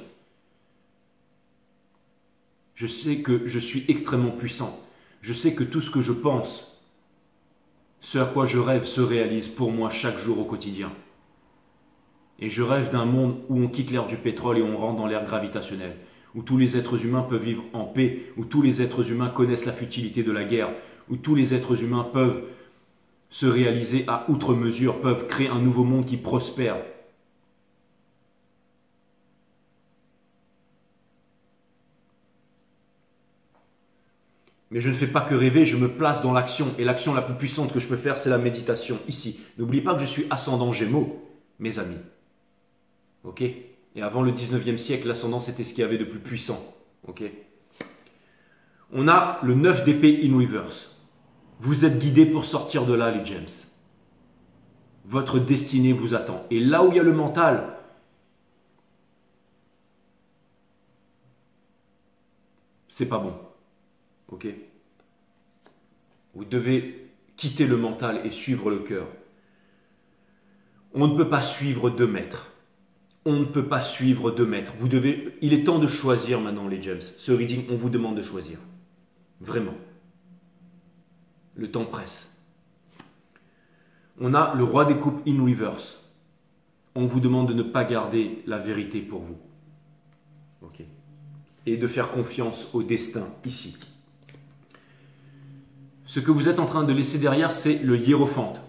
Je sais que je suis extrêmement puissant. Je sais que tout ce que je pense, ce à quoi je rêve, se réalise pour moi chaque jour au quotidien. Et je rêve d'un monde où on quitte l'ère du pétrole et on rentre dans l'ère gravitationnelle, où tous les êtres humains peuvent vivre en paix, où tous les êtres humains connaissent la futilité de la guerre, où tous les êtres humains peuvent se réaliser à outre mesure, peuvent créer un nouveau monde qui prospère. Mais je ne fais pas que rêver, je me place dans l'action. Et l'action la plus puissante que je peux faire, c'est la méditation, ici. N'oubliez pas que je suis ascendant Gémeaux, mes amis. Ok? Et avant le 19e siècle, l'ascendant, c'était ce qu'il y avait de plus puissant. Ok? On a le 9 d'épée in reverse. Vous êtes guidés pour sortir de là, les gems. Votre destinée vous attend. Et là où il y a le mental, c'est pas bon. Ok? Vous devez quitter le mental et suivre le cœur. On ne peut pas suivre 2 maîtres. On ne peut pas suivre 2 maîtres. Il est temps de choisir maintenant, les gems. Ce reading, on vous demande de choisir. Vraiment. Le temps presse. On a le roi des coupes in reverse. On vous demande de ne pas garder la vérité pour vous. Ok. Et de faire confiance au destin ici. Ce que vous êtes en train de laisser derrière, c'est le hiérophante.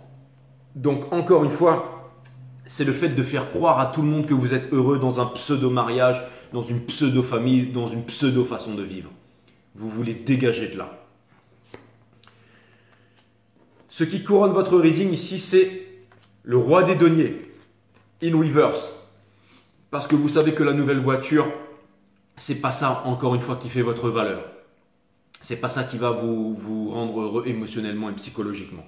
Donc encore une fois, c'est le fait de faire croire à tout le monde que vous êtes heureux dans un pseudo-mariage, dans une pseudo-famille, dans une pseudo-façon de vivre. Vous voulez dégager de là. Ce qui couronne votre reading ici, c'est le roi des deniers, in reverse. Parce que vous savez que la nouvelle voiture, c'est pas ça, encore une fois, qui fait votre valeur. C'est pas ça qui va vous rendre heureux émotionnellement et psychologiquement.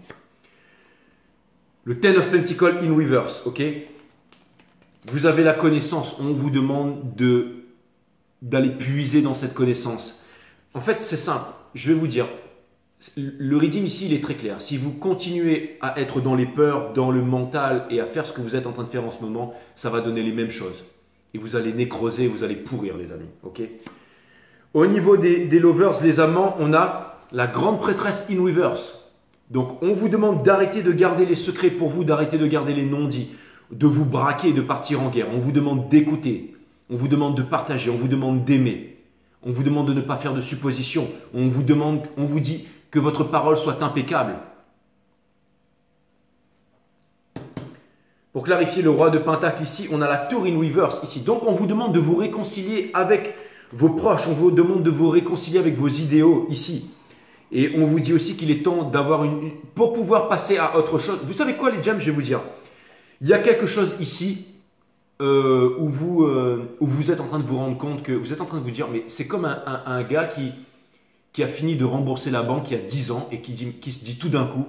Le Ten of Pentacles in reverse, ok? Vous avez la connaissance, on vous demande de d'aller puiser dans cette connaissance. En fait, c'est simple. Je vais vous dire, le redeem ici, il est très clair. Si vous continuez à être dans les peurs, dans le mental et à faire ce que vous êtes en train de faire en ce moment, ça va donner les mêmes choses. Et vous allez nécroser, vous allez pourrir, les amis. Ok? Au niveau des lovers, les amants, on a la grande prêtresse in reverse. Donc, on vous demande d'arrêter de garder les secrets pour vous, d'arrêter de garder les non-dits, de vous braquer et de partir en guerre. On vous demande d'écouter, on vous demande de partager, on vous demande d'aimer. On vous demande de ne pas faire de suppositions. On vous dit que votre parole soit impeccable. Pour clarifier le roi de Pentacle ici, on a la tour in reverse ici. Donc, on vous demande de vous réconcilier avec vos proches. On vous demande de vous réconcilier avec vos idéaux ici. Et on vous dit aussi qu'il est temps d'avoir pour pouvoir passer à autre chose. Vous savez quoi, les gems, je vais vous dire. Il y a quelque chose ici où vous êtes en train de vous rendre compte que vous êtes en train de vous dire, mais c'est comme un gars qui a fini de rembourser la banque il y a 10 ans et qui se dit tout d'un coup,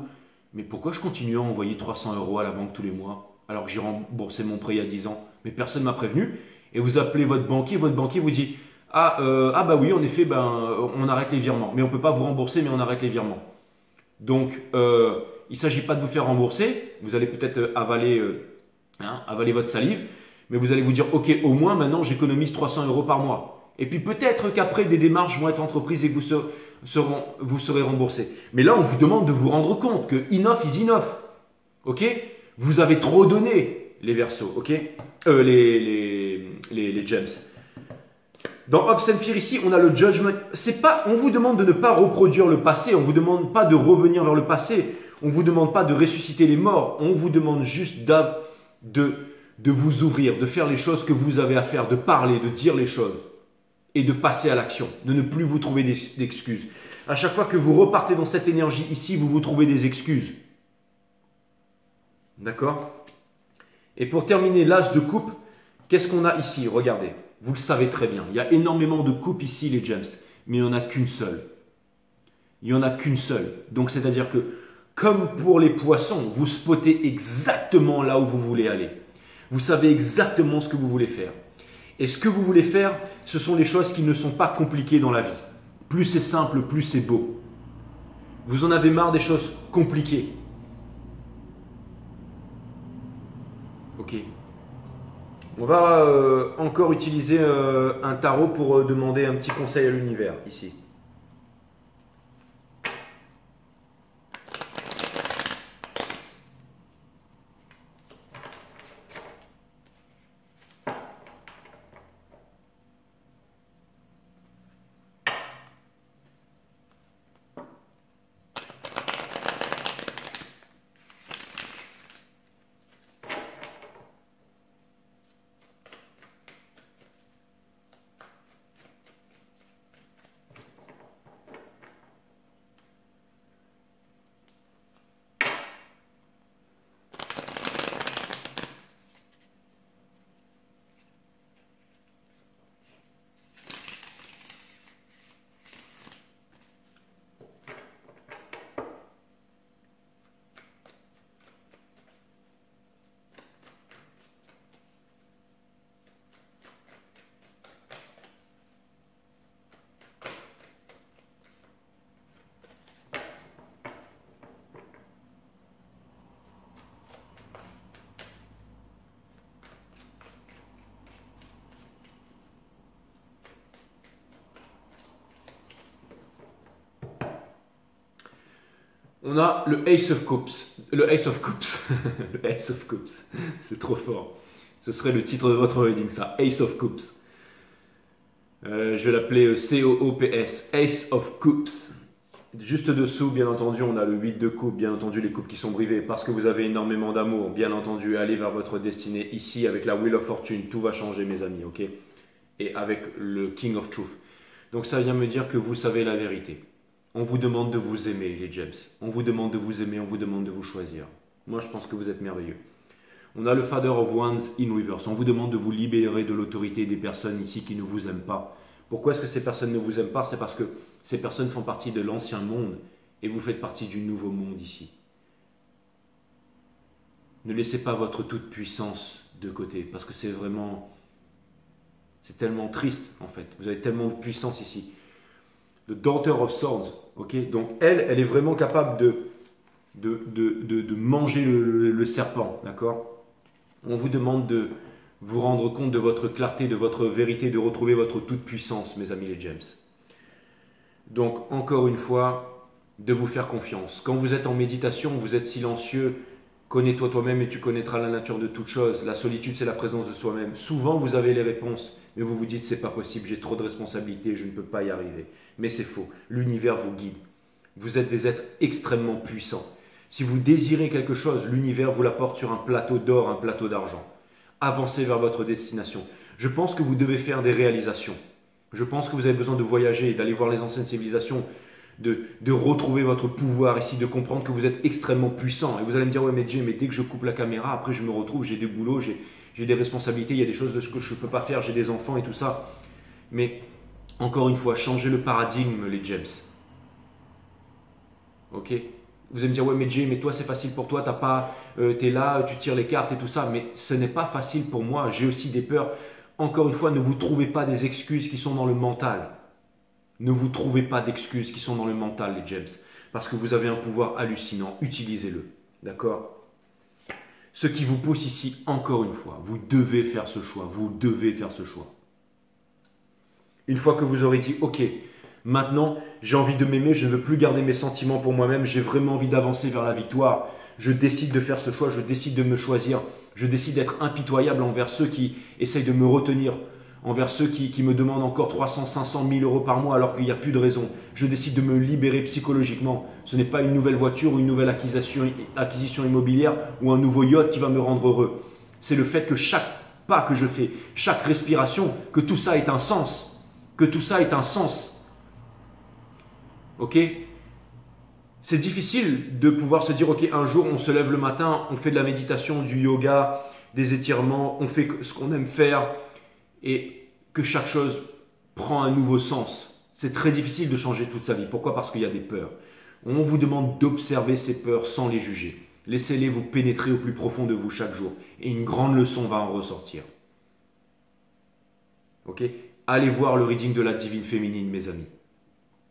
mais pourquoi je continue à envoyer 300 € à la banque tous les mois alors que j'ai remboursé mon prêt il y a 10 ans? Mais personne ne m'a prévenu. Et vous appelez votre banquier vous dit, bah oui, en effet, on arrête les virements. Mais on ne peut pas vous rembourser, mais on arrête les virements. Donc, il ne s'agit pas de vous faire rembourser. Vous allez peut-être avaler votre salive. Mais vous allez vous dire, ok, au moins maintenant, j'économise 300 € par mois. Et puis peut-être qu'après, des démarches vont être entreprises et que vous serez remboursé. Mais là, on vous demande de vous rendre compte que enough is enough. Ok? Vous avez trop donné, les Verseaux. Ok? Les gems. Dans Hopes and Fear ici, on a le judgment. On vous demande de ne pas reproduire le passé. On ne vous demande pas de revenir vers le passé. On ne vous demande pas de ressusciter les morts. On vous demande juste de vous ouvrir, de faire les choses que vous avez à faire, de parler, de dire les choses et de passer à l'action, de ne plus vous trouver d'excuses. À chaque fois que vous repartez dans cette énergie ici, vous vous trouvez des excuses. D'accord? Et pour terminer, l'as de coupe, qu'est-ce qu'on a ici? Regardez, vous le savez très bien. Il y a énormément de coupes ici, les gems, mais il n'y en a qu'une seule. Il n'y en a qu'une seule. Donc, c'est-à-dire que, comme pour les poissons, vous spottez exactement là où vous voulez aller. Vous savez exactement ce que vous voulez faire. Et ce que vous voulez faire, ce sont les choses qui ne sont pas compliquées dans la vie. Plus c'est simple, plus c'est beau. Vous en avez marre des choses compliquées. Ok. On va encore utiliser un tarot pour demander un petit conseil à l'univers ici. On a le Ace of Cups. Le Ace of Cups. Le Ace of Cups. C'est trop fort. Ce serait le titre de votre reading, ça. Ace of Cups. Je vais l'appeler C-O-O-P-S. Ace of Cups. Juste dessous, bien entendu, on a le 8 de coupe. Bien entendu, les coupes qui sont brivées. Parce que vous avez énormément d'amour. Bien entendu, allez vers votre destinée. Ici, avec la Wheel of Fortune, tout va changer, mes amis. Ok? Et avec le King of Truth. Donc ça vient me dire que vous savez la vérité. On vous demande de vous aimer, les gems. On vous demande de vous aimer, on vous demande de vous choisir. Moi, je pense que vous êtes merveilleux. On a le Father of Wands in reverse. On vous demande de vous libérer de l'autorité des personnes ici qui ne vous aiment pas. Pourquoi est-ce que ces personnes ne vous aiment pas? C'est parce que ces personnes font partie de l'ancien monde et vous faites partie du nouveau monde ici. Ne laissez pas votre toute-puissance de côté parce que c'est vraiment C'est tellement triste en fait. Vous avez tellement de puissance ici. The Daughter of Swords. Ok, donc elle est vraiment capable de manger le serpent. D'accord. On vous demande de vous rendre compte de votre clarté, de votre vérité, de retrouver votre toute puissance, mes amis les James. Donc encore une fois, de vous faire confiance. Quand vous êtes en méditation, vous êtes silencieux. Connais-toi toi-même et tu connaîtras la nature de toute chose. La solitude, c'est la présence de soi-même. Souvent, vous avez les réponses, mais vous vous dites, c'est pas possible, j'ai trop de responsabilités, je ne peux pas y arriver. Mais c'est faux. L'univers vous guide. Vous êtes des êtres extrêmement puissants. Si vous désirez quelque chose, l'univers vous l'apporte sur un plateau d'or, un plateau d'argent. Avancez vers votre destination. Je pense que vous devez faire des réalisations. Je pense que vous avez besoin de voyager, d'aller voir les anciennes civilisations, de retrouver votre pouvoir ici, de comprendre que vous êtes extrêmement puissant. Et vous allez me dire, ouais mais Jay, mais dès que je coupe la caméra, après je me retrouve, j'ai des boulots, j'ai des responsabilités, il y a des choses que je ne peux pas faire, j'ai des enfants et tout ça. Mais encore une fois, changez le paradigme, les James. Ok? Vous allez me dire, ouais mais Jay, mais toi c'est facile pour toi, t'es là, tu tires les cartes et tout ça. Mais ce n'est pas facile pour moi, j'ai aussi des peurs. Encore une fois, ne vous trouvez pas des excuses qui sont dans le mental. Ne vous trouvez pas d'excuses qui sont dans le mental, les James. Parce que vous avez un pouvoir hallucinant. Utilisez-le. D'accord? Ce qui vous pousse ici, encore une fois, vous devez faire ce choix. Vous devez faire ce choix. Une fois que vous aurez dit, ok, maintenant, j'ai envie de m'aimer, je ne veux plus garder mes sentiments pour moi-même, j'ai vraiment envie d'avancer vers la victoire. Je décide de faire ce choix, je décide de me choisir. Je décide d'être impitoyable envers ceux qui essayent de me retenir, envers ceux qui me demandent encore 300, 500, 1000 euros par mois alors qu'il n'y a plus de raison. Je décide de me libérer psychologiquement. Ce n'est pas une nouvelle voiture ou une nouvelle acquisition immobilière ou un nouveau yacht qui va me rendre heureux. C'est le fait que chaque pas que je fais, chaque respiration, que tout ça ait un sens. Que tout ça ait un sens. Ok ? C'est difficile de pouvoir se dire, ok, un jour on se lève le matin, on fait de la méditation, du yoga, des étirements, on fait ce qu'on aime faire et que chaque chose prend un nouveau sens. C'est très difficile de changer toute sa vie. Pourquoi? Parce qu'il y a des peurs. On vous demande d'observer ces peurs sans les juger. Laissez-les vous pénétrer au plus profond de vous chaque jour et une grande leçon va en ressortir. Ok? Allez voir le reading de la divine féminine, mes amis.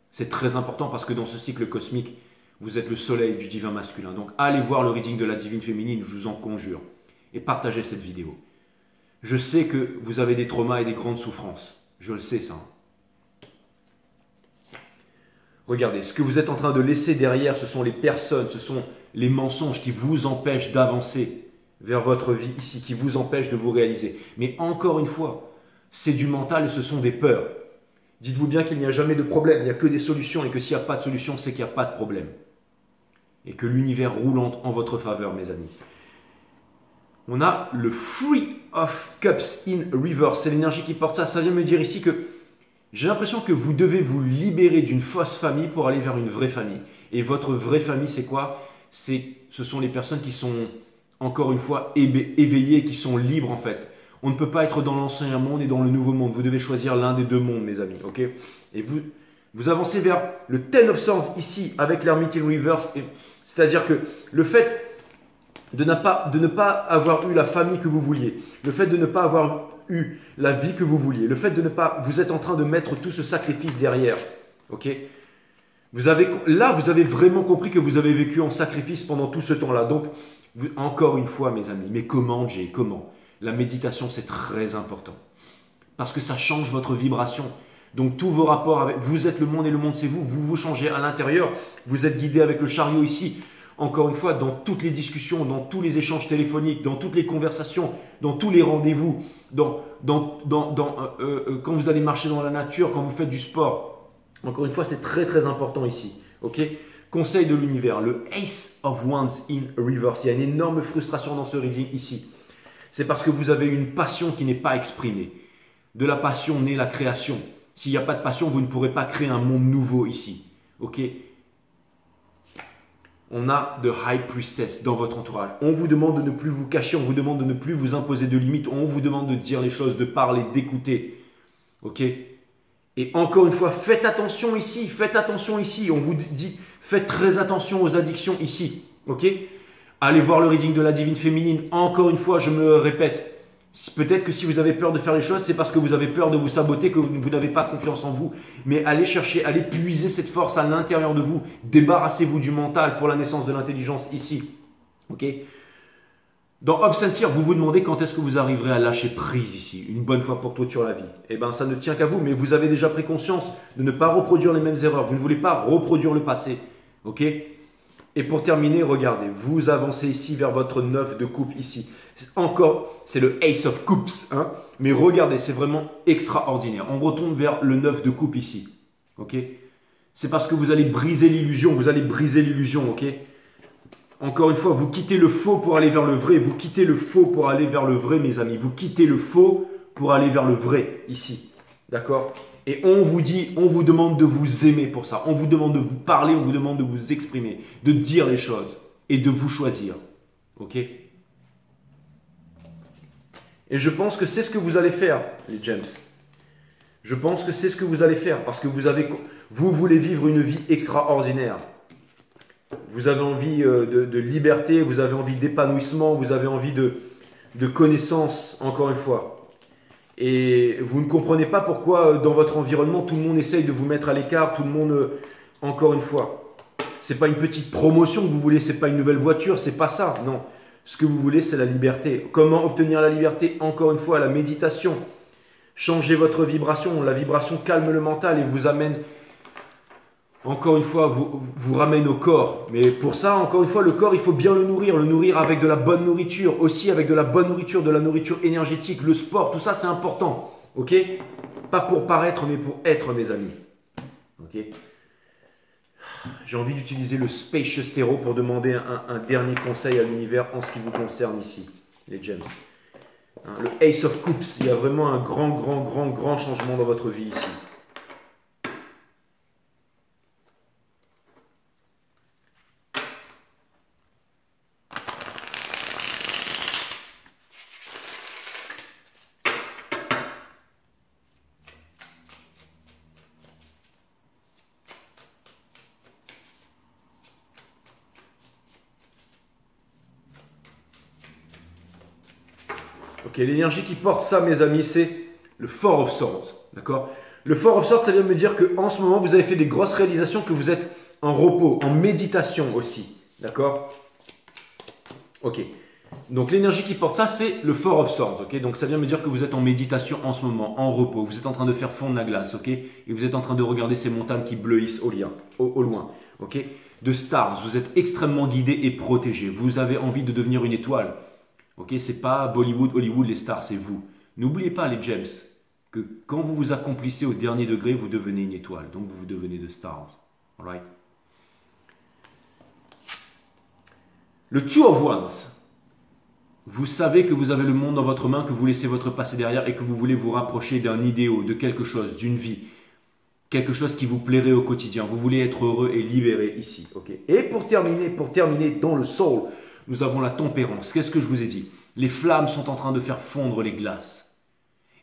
C'est très important parce que dans ce cycle cosmique, vous êtes le soleil du divin masculin. Donc allez voir le reading de la divine féminine, je vous en conjure. Et partagez cette vidéo. Je sais que vous avez des traumas et des grandes souffrances. Je le sais ça. Regardez, ce que vous êtes en train de laisser derrière, ce sont les personnes, ce sont les mensonges qui vous empêchent d'avancer vers votre vie ici, qui vous empêchent de vous réaliser. Mais encore une fois, c'est du mental et ce sont des peurs. Dites-vous bien qu'il n'y a jamais de problème, il n'y a que des solutions et que s'il n'y a pas de solution, c'est qu'il n'y a pas de problème. Et que l'univers roule en votre faveur, mes amis. On a le Three of Cups in Reverse, c'est l'énergie qui porte ça. Ça vient me dire ici que j'ai l'impression que vous devez vous libérer d'une fausse famille pour aller vers une vraie famille. Et votre vraie famille, c'est quoi? Ce sont les personnes qui sont, encore une fois, éveillées, qui sont libres en fait. On ne peut pas être dans l'ancien monde et dans le nouveau monde. Vous devez choisir l'un des deux mondes, mes amis. Ok? Et vous avancez vers le Ten of Swords ici avec l'Hermite in Reverse. C'est-à-dire que le fait de ne pas avoir eu la famille que vous vouliez, le fait de ne pas avoir eu la vie que vous vouliez, le fait de ne pas... Vous êtes en train de mettre tout ce sacrifice derrière. Ok? Vous avez vraiment compris que vous avez vécu en sacrifice pendant tout ce temps-là. Donc, encore une fois, mes amis, mais comment, Jay? Comment? La méditation, c'est très important. Parce que ça change votre vibration. Donc, tous vos rapports avec... Vous êtes le monde et le monde, c'est vous. Vous vous changez à l'intérieur. Vous êtes guidé avec le chariot ici. Encore une fois, dans toutes les discussions, dans tous les échanges téléphoniques, dans toutes les conversations, dans tous les rendez-vous, quand vous allez marcher dans la nature, quand vous faites du sport. Encore une fois, c'est très très important ici. Ok? Conseil de l'univers, le Ace of Wands in Reverse. Il y a une énorme frustration dans ce reading ici. C'est parce que vous avez une passion qui n'est pas exprimée. De la passion naît la création. S'il n'y a pas de passion, vous ne pourrez pas créer un monde nouveau ici. Ok? On a de High Priestess dans votre entourage. On vous demande de ne plus vous cacher, on vous demande de ne plus vous imposer de limites, on vous demande de dire les choses, de parler, d'écouter. Ok? Et encore une fois, faites attention ici, faites attention ici. On vous dit, faites très attention aux addictions ici. Ok? Allez voir le reading de la divine féminine. Encore une fois, je me répète, Peut-être que si vous avez peur de faire les choses, c'est parce que vous avez peur de vous saboter, que vous n'avez pas confiance en vous. Mais allez chercher, allez puiser cette force à l'intérieur de vous. Débarrassez-vous du mental pour la naissance de l'intelligence ici. Ok? Dans Hopes and Fear, vous vous demandez quand est-ce que vous arriverez à lâcher prise ici, une bonne fois pour toutes sur la vie. Eh bien, ça ne tient qu'à vous, mais vous avez déjà pris conscience de ne pas reproduire les mêmes erreurs. Vous ne voulez pas reproduire le passé. Ok? Et pour terminer, regardez, vous avancez ici vers votre 9 de coupe ici. Encore, c'est le Ace of Cups, hein? Mais regardez, c'est vraiment extraordinaire. On retourne vers le 9 de coupe ici. Ok? C'est parce que vous allez briser l'illusion, ok? Encore une fois, vous quittez le faux pour aller vers le vrai. Vous quittez le faux pour aller vers le vrai, mes amis. Vous quittez le faux pour aller vers le vrai, ici. D'accord? Et on vous dit, on vous demande de vous aimer pour ça. On vous demande de vous parler, on vous demande de vous exprimer, de dire les choses et de vous choisir. Ok? Et je pense que c'est ce que vous allez faire, les James. Je pense que c'est ce que vous allez faire parce que vous voulez vivre une vie extraordinaire. Vous avez envie de liberté, vous avez envie d'épanouissement, vous avez envie de connaissance, encore une fois. Et vous ne comprenez pas pourquoi dans votre environnement, tout le monde essaye de vous mettre à l'écart, tout le monde, encore une fois. Ce n'est pas une petite promotion que vous voulez, ce n'est pas une nouvelle voiture, c'est pas ça, non. Ce que vous voulez, c'est la liberté. Comment obtenir la liberté? Encore une fois, la méditation. Changez votre vibration, la vibration calme le mental et vous amène... Encore une fois, vous ramène au corps. Mais pour ça, encore une fois, le corps, il faut bien le nourrir avec de la bonne nourriture, aussi avec de la bonne nourriture, de la nourriture énergétique, le sport, tout ça, c'est important. Ok? Pas pour paraître, mais pour être, mes amis. Ok? J'ai envie d'utiliser le Spacious Tarot pour demander un dernier conseil à l'univers en ce qui vous concerne ici, les James. Hein, le Ace of Cups, il y a vraiment un grand changement dans votre vie ici. Ok, l'énergie qui porte ça, mes amis, c'est le Four of Swords. D'accord? Le Four of Swords, ça vient me dire qu'en ce moment, vous avez fait des grosses réalisations, que vous êtes en repos, en méditation aussi. D'accord? Ok. Donc l'énergie qui porte ça, c'est le Four of Swords. Ok? Donc ça vient me dire que vous êtes en méditation en ce moment, en repos. Vous êtes en train de faire fondre la glace. Ok? Et vous êtes en train de regarder ces montagnes qui bleuissent au loin. Ok? De stars, vous êtes extrêmement guidé et protégé. Vous avez envie de devenir une étoile. Ok, c'est pas Bollywood, Hollywood, les stars, c'est vous. N'oubliez pas, les James, que quand vous vous accomplissez au dernier degré, vous devenez une étoile. Donc, vous devenez de stars. Alright? Le Two of Wands. Vous savez que vous avez le monde dans votre main, que vous laissez votre passé derrière et que vous voulez vous rapprocher d'un idéal, de quelque chose, d'une vie. Quelque chose qui vous plairait au quotidien. Vous voulez être heureux et libéré ici. Ok? Et pour terminer, dans le soul, nous avons la tempérance. Qu'est-ce que je vous ai dit? Les flammes sont en train de faire fondre les glaces.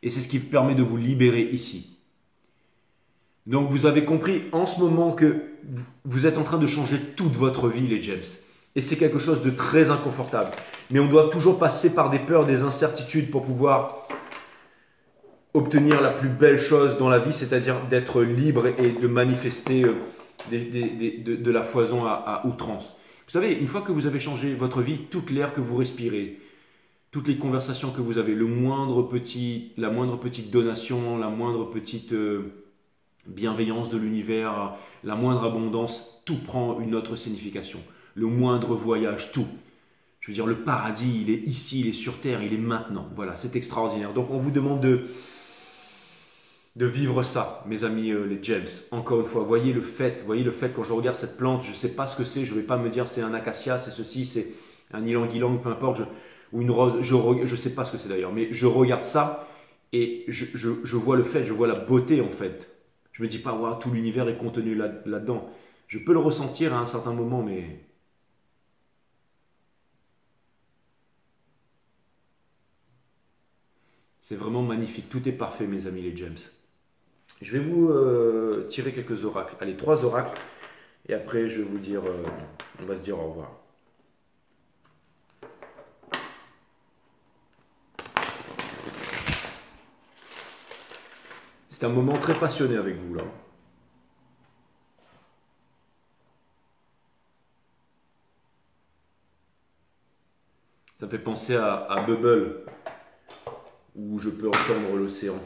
Et c'est ce qui permet de vous libérer ici. Donc vous avez compris en ce moment que vous êtes en train de changer toute votre vie, les James. Et c'est quelque chose de très inconfortable. Mais on doit toujours passer par des peurs, des incertitudes pour pouvoir obtenir la plus belle chose dans la vie, c'est-à-dire d'être libre et de manifester de la foison à outrance. Vous savez, une fois que vous avez changé votre vie, toute l'air que vous respirez, toutes les conversations que vous avez, la moindre petite donation, la moindre petite bienveillance de l'univers, la moindre abondance, tout prend une autre signification. Le moindre voyage, tout. Je veux dire, le paradis, il est ici, il est sur terre, il est maintenant. Voilà, c'est extraordinaire. Donc on vous demande de vivre ça, mes amis les James. Encore une fois, voyez le fait quand je regarde cette plante, je ne sais pas ce que c'est, je ne vais pas me dire c'est un acacia, c'est ceci, c'est un ylang-ylang, peu importe, ou une rose, je ne sais pas ce que c'est d'ailleurs, mais je regarde ça et je vois le fait, je vois la beauté en fait. Je me dis pas, waouh, tout l'univers est contenu là-dedans. Je peux le ressentir à un certain moment, mais... c'est vraiment magnifique, tout est parfait, mes amis les James. Je vais vous tirer quelques oracles. Allez, 3 oracles. Et après, je vais vous dire, on va se dire au revoir. C'est un moment très passionné avec vous là. Ça me fait penser à Bubble, où je peux entendre l'océan.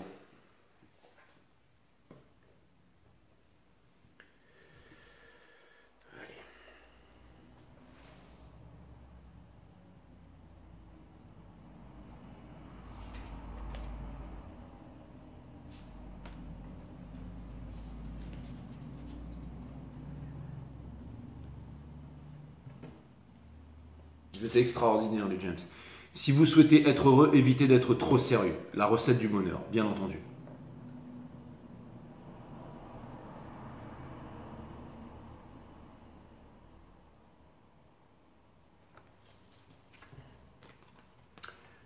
Vous êtes extraordinaire les James. Si vous souhaitez être heureux, évitez d'être trop sérieux. La recette du bonheur, bien entendu.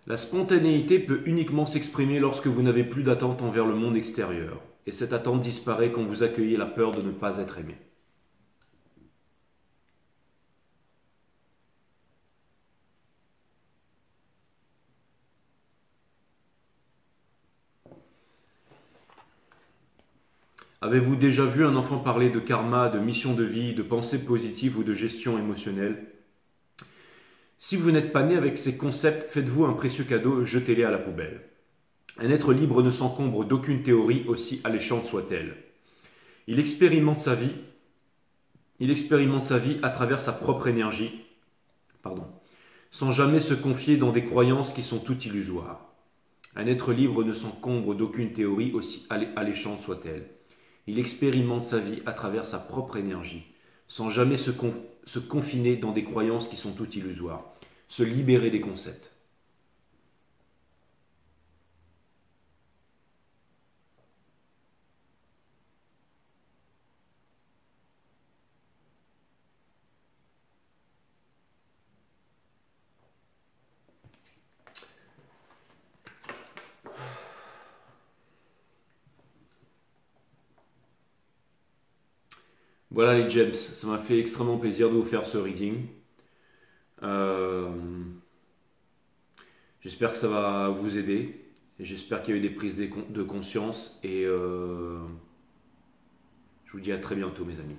La spontanéité peut uniquement s'exprimer lorsque vous n'avez plus d'attente envers le monde extérieur. Et cette attente disparaît quand vous accueillez la peur de ne pas être aimé. Avez-vous déjà vu un enfant parler de karma, de mission de vie, de pensée positive ou de gestion émotionnelle? Si vous n'êtes pas né avec ces concepts, faites-vous un précieux cadeau, jetez-les à la poubelle. Un être libre ne s'encombre d'aucune théorie, aussi alléchante soit-elle. Il expérimente sa vie à travers sa propre énergie, sans jamais se confier dans des croyances qui sont toutes illusoires. Un être libre ne s'encombre d'aucune théorie, aussi alléchante soit-elle. Il expérimente sa vie à travers sa propre énergie, sans jamais se confiner dans des croyances qui sont toutes illusoires. Se libérer des concepts. Voilà les James, ça m'a fait extrêmement plaisir de vous faire ce reading. Euh, J'espère que ça va vous aider. Et j'espère qu'il y a eu des prises de conscience. Et je vous dis à très bientôt mes amis.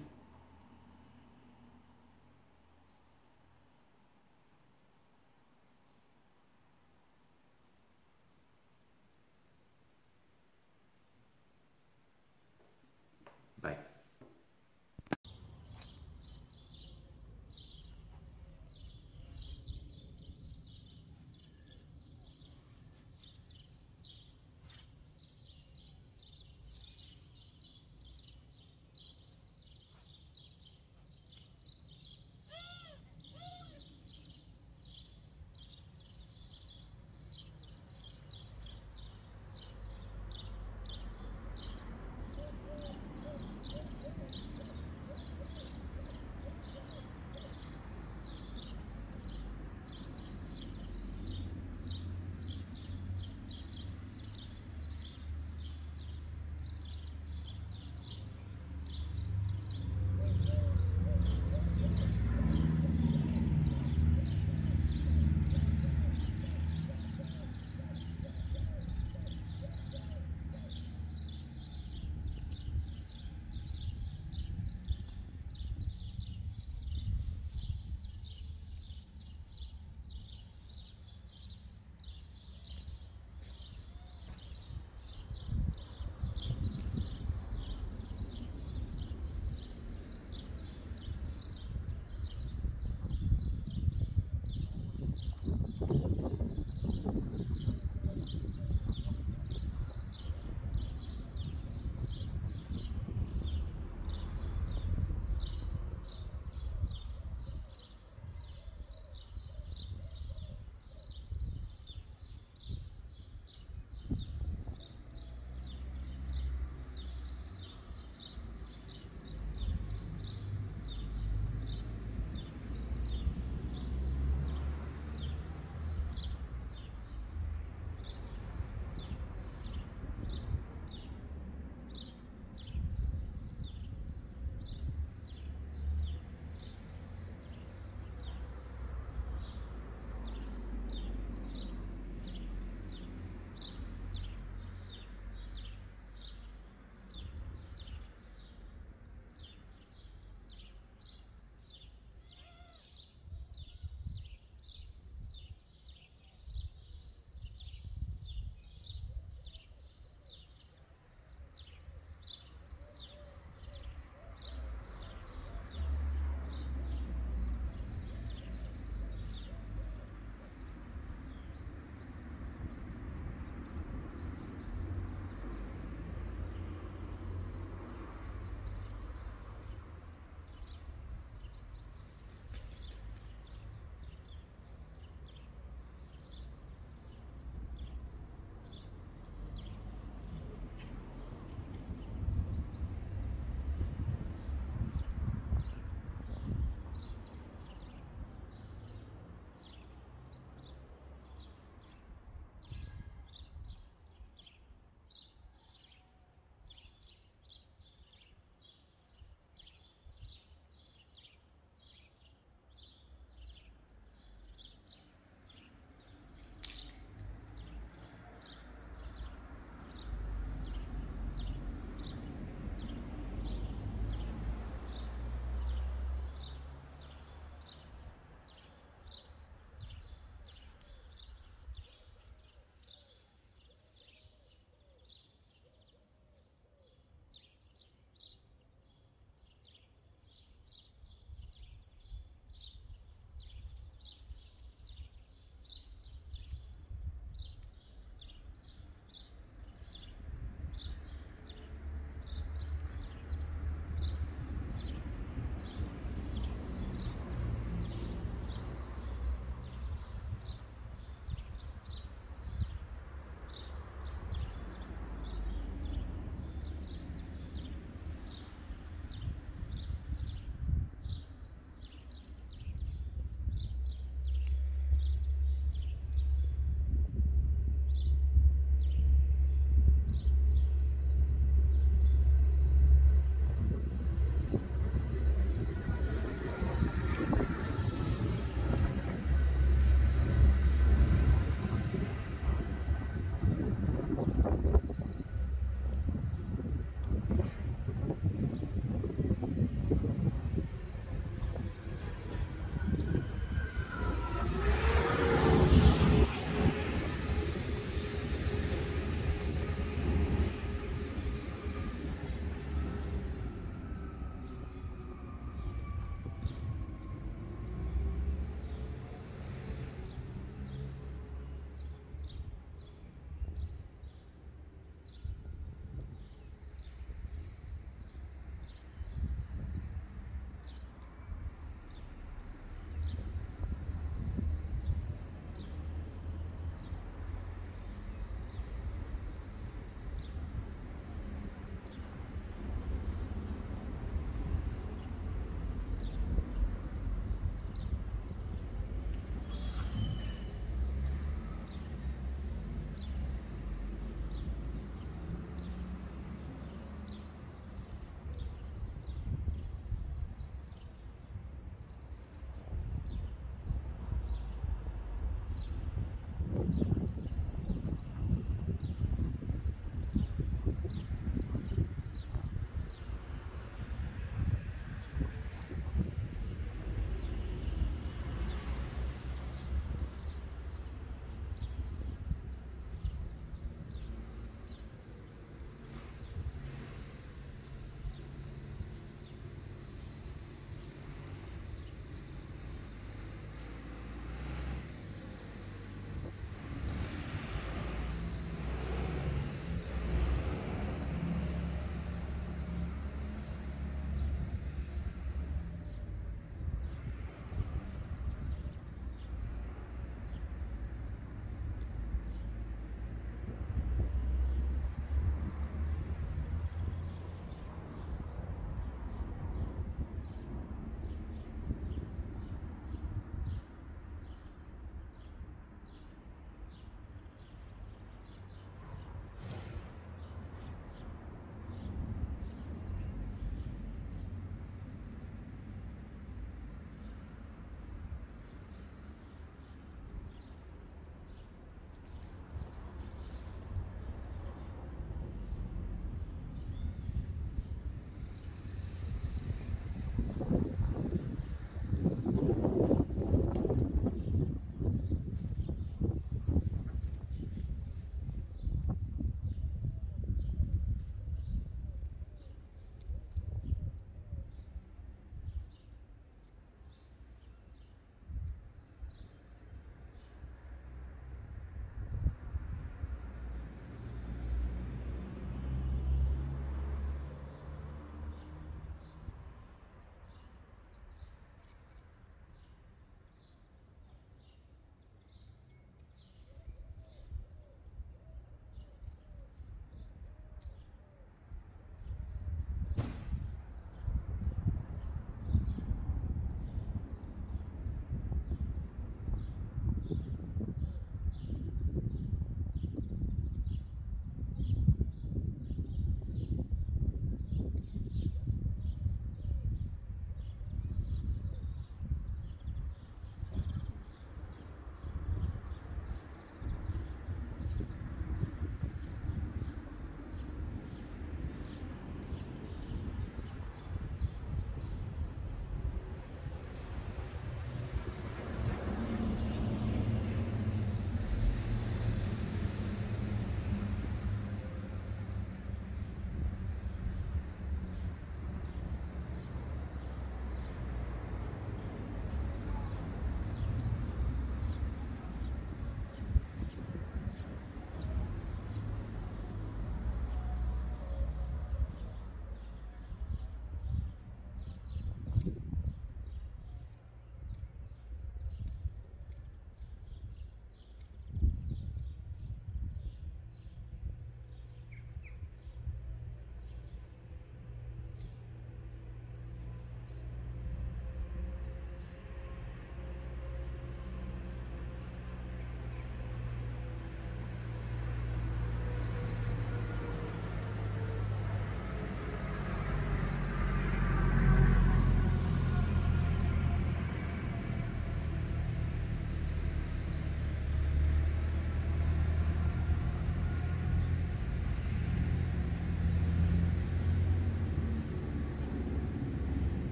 Bye.